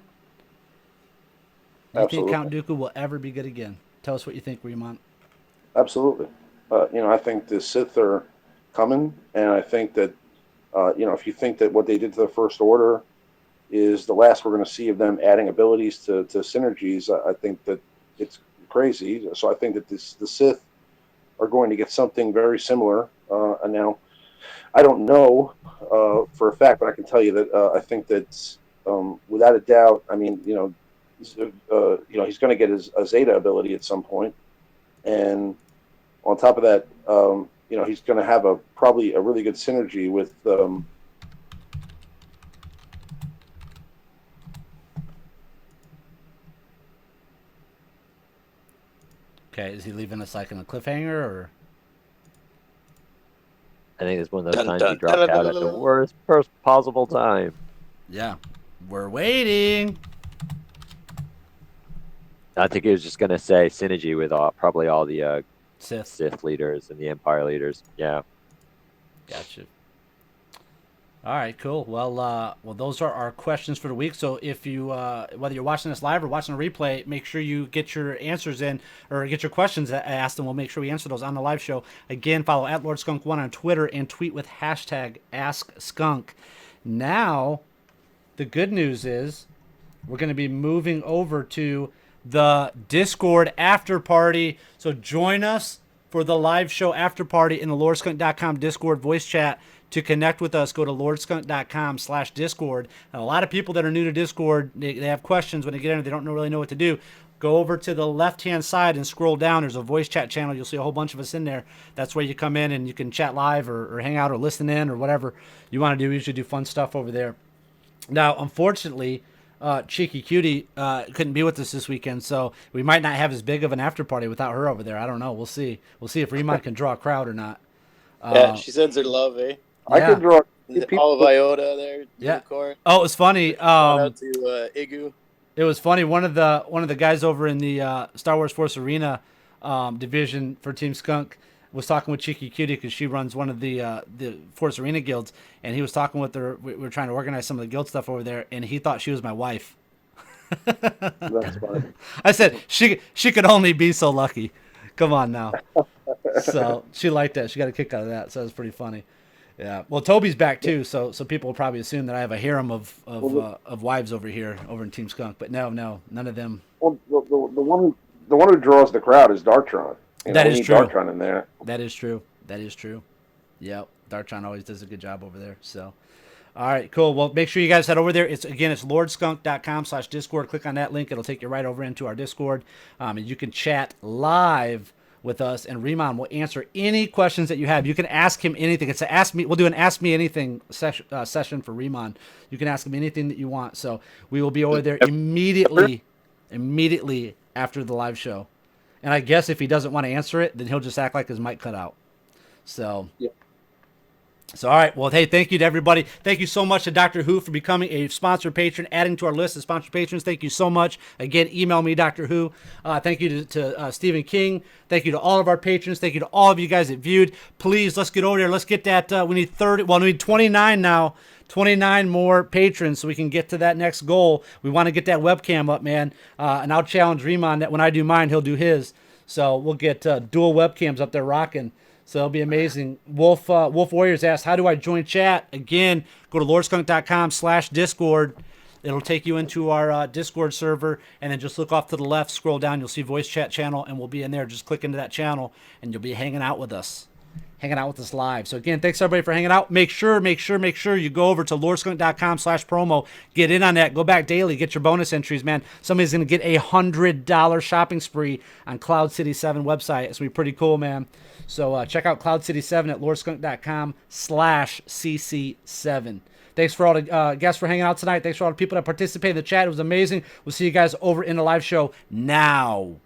Do you think Count Dooku will ever be good again? Tell us what you think, Remont.
Absolutely. You know, I think the Sith are coming, and I think that you know, if you think that what they did to the First Order is the last we're going to see of them adding abilities to synergies, I think that it's crazy. So I think that the Sith are going to get something very similar. And now, I don't know for a fact, but I can tell you that I think that without a doubt, I mean, you know, he's going to get a Zeta ability at some point, and on top of that, you know, he's going to have probably a really good synergy with.
Okay, is he leaving us like in a cliffhanger or?
I think it's one of those
Dun,
times
dun,
you dropped
dun,
out
dun,
at the
dun, dun.
worst possible time.
Yeah, we're waiting.
I think he was just going to say synergy with probably all the
Sith.
Sith leaders and the Empire leaders. Yeah.
Gotcha. All right, cool. Well, those are our questions for the week. So if you, whether you're watching this live or watching a replay, make sure you get your answers in or get your questions asked, and we'll make sure we answer those on the live show. Again, follow @LordSkunk1 on Twitter and tweet with hashtag AskSkunk. Now, the good news is we're going to be moving over to the Discord after party. So join us for the live show after party in the LordSkunk.com Discord voice chat. To connect with us, go to lordskunk.com/discord. And a lot of people that are new to Discord, they have questions when they get in, they don't really know what to do. Go over to the left-hand side and scroll down. There's a voice chat channel. You'll see a whole bunch of us in there. That's where you come in and you can chat live or hang out or listen in or whatever you want to do. We usually do fun stuff over there. Now, unfortunately, Cheeky Cutie couldn't be with us this weekend, so we might not have as big of an after party without her over there. I don't know. We'll see. We'll see if Remont can draw a crowd or not.
Yeah, she sends her love, eh?
I
Yeah.
could draw
All of Iota there,
Yeah.
Unicorn.
Oh, it was funny.
Shout out to Igu.
It was funny. One of the guys over in the Star Wars Force Arena division for Team Skunk was talking with Cheeky Cutie because she runs one of the Force Arena guilds, and he was talking with her. We were trying to organize some of the guild stuff over there, and he thought she was my wife.
That's fine.
I said she could only be so lucky. Come on now. So she liked that. She got a kick out of that. So it was pretty funny. Yeah. Well, Toby's back too, so people will probably assume that I have a harem of wives over here over in Team Skunk, but no, none of them.
Well, the one who draws the crowd is Dartron.
That is true.
Dartron in there.
That is true. Yep. Dartron always does a good job over there. So, all right, cool. Well, make sure you guys head over there. It's lordskunk.com/discord. Click on that link. It'll take you right over into our Discord. And you can chat live with us, and Riemann will answer any questions that you have. You can ask him anything. It's a ask me. We'll do an ask me anything session for Riemann. You can ask him anything that you want. So we will be over there immediately after the live show. And I guess if he doesn't want to answer it, then he'll just act like his mic cut out. So.
Yeah.
So, all right. Well, hey, thank you to everybody. Thank you so much to Doctor Who for becoming a sponsored patron, adding to our list of sponsored patrons. Thank you so much. Again, email me, Doctor Who. Thank you to Stephen King. Thank you to all of our patrons. Thank you to all of you guys that viewed. Please, let's get over there. Let's get that. We need 30. Well, we need 29 now. 29 more patrons so we can get to that next goal. We want to get that webcam up, man. And I'll challenge Riemann that when I do mine, he'll do his. So we'll get dual webcams up there rocking. So it'll be amazing. Wolf Warriors asked, how do I join chat? Again, go to lordskunk.com/discord. It'll take you into our Discord server, and then just look off to the left, scroll down, you'll see voice chat channel, and we'll be in there. Just click into that channel, and you'll be hanging out with us live. So again, thanks everybody for hanging out. Make sure you go over to lordskunk.com/promo. Get in on that. Go back daily. Get your bonus entries, man. Somebody's going to get a $100 shopping spree on Cloud City 7 website. It's going to be pretty cool, man. So check out Cloud City 7 at lordskunk.com/cc7. Thanks for all the guests for hanging out tonight. Thanks for all the people that participated in the chat. It was amazing. We'll see you guys over in the live show now.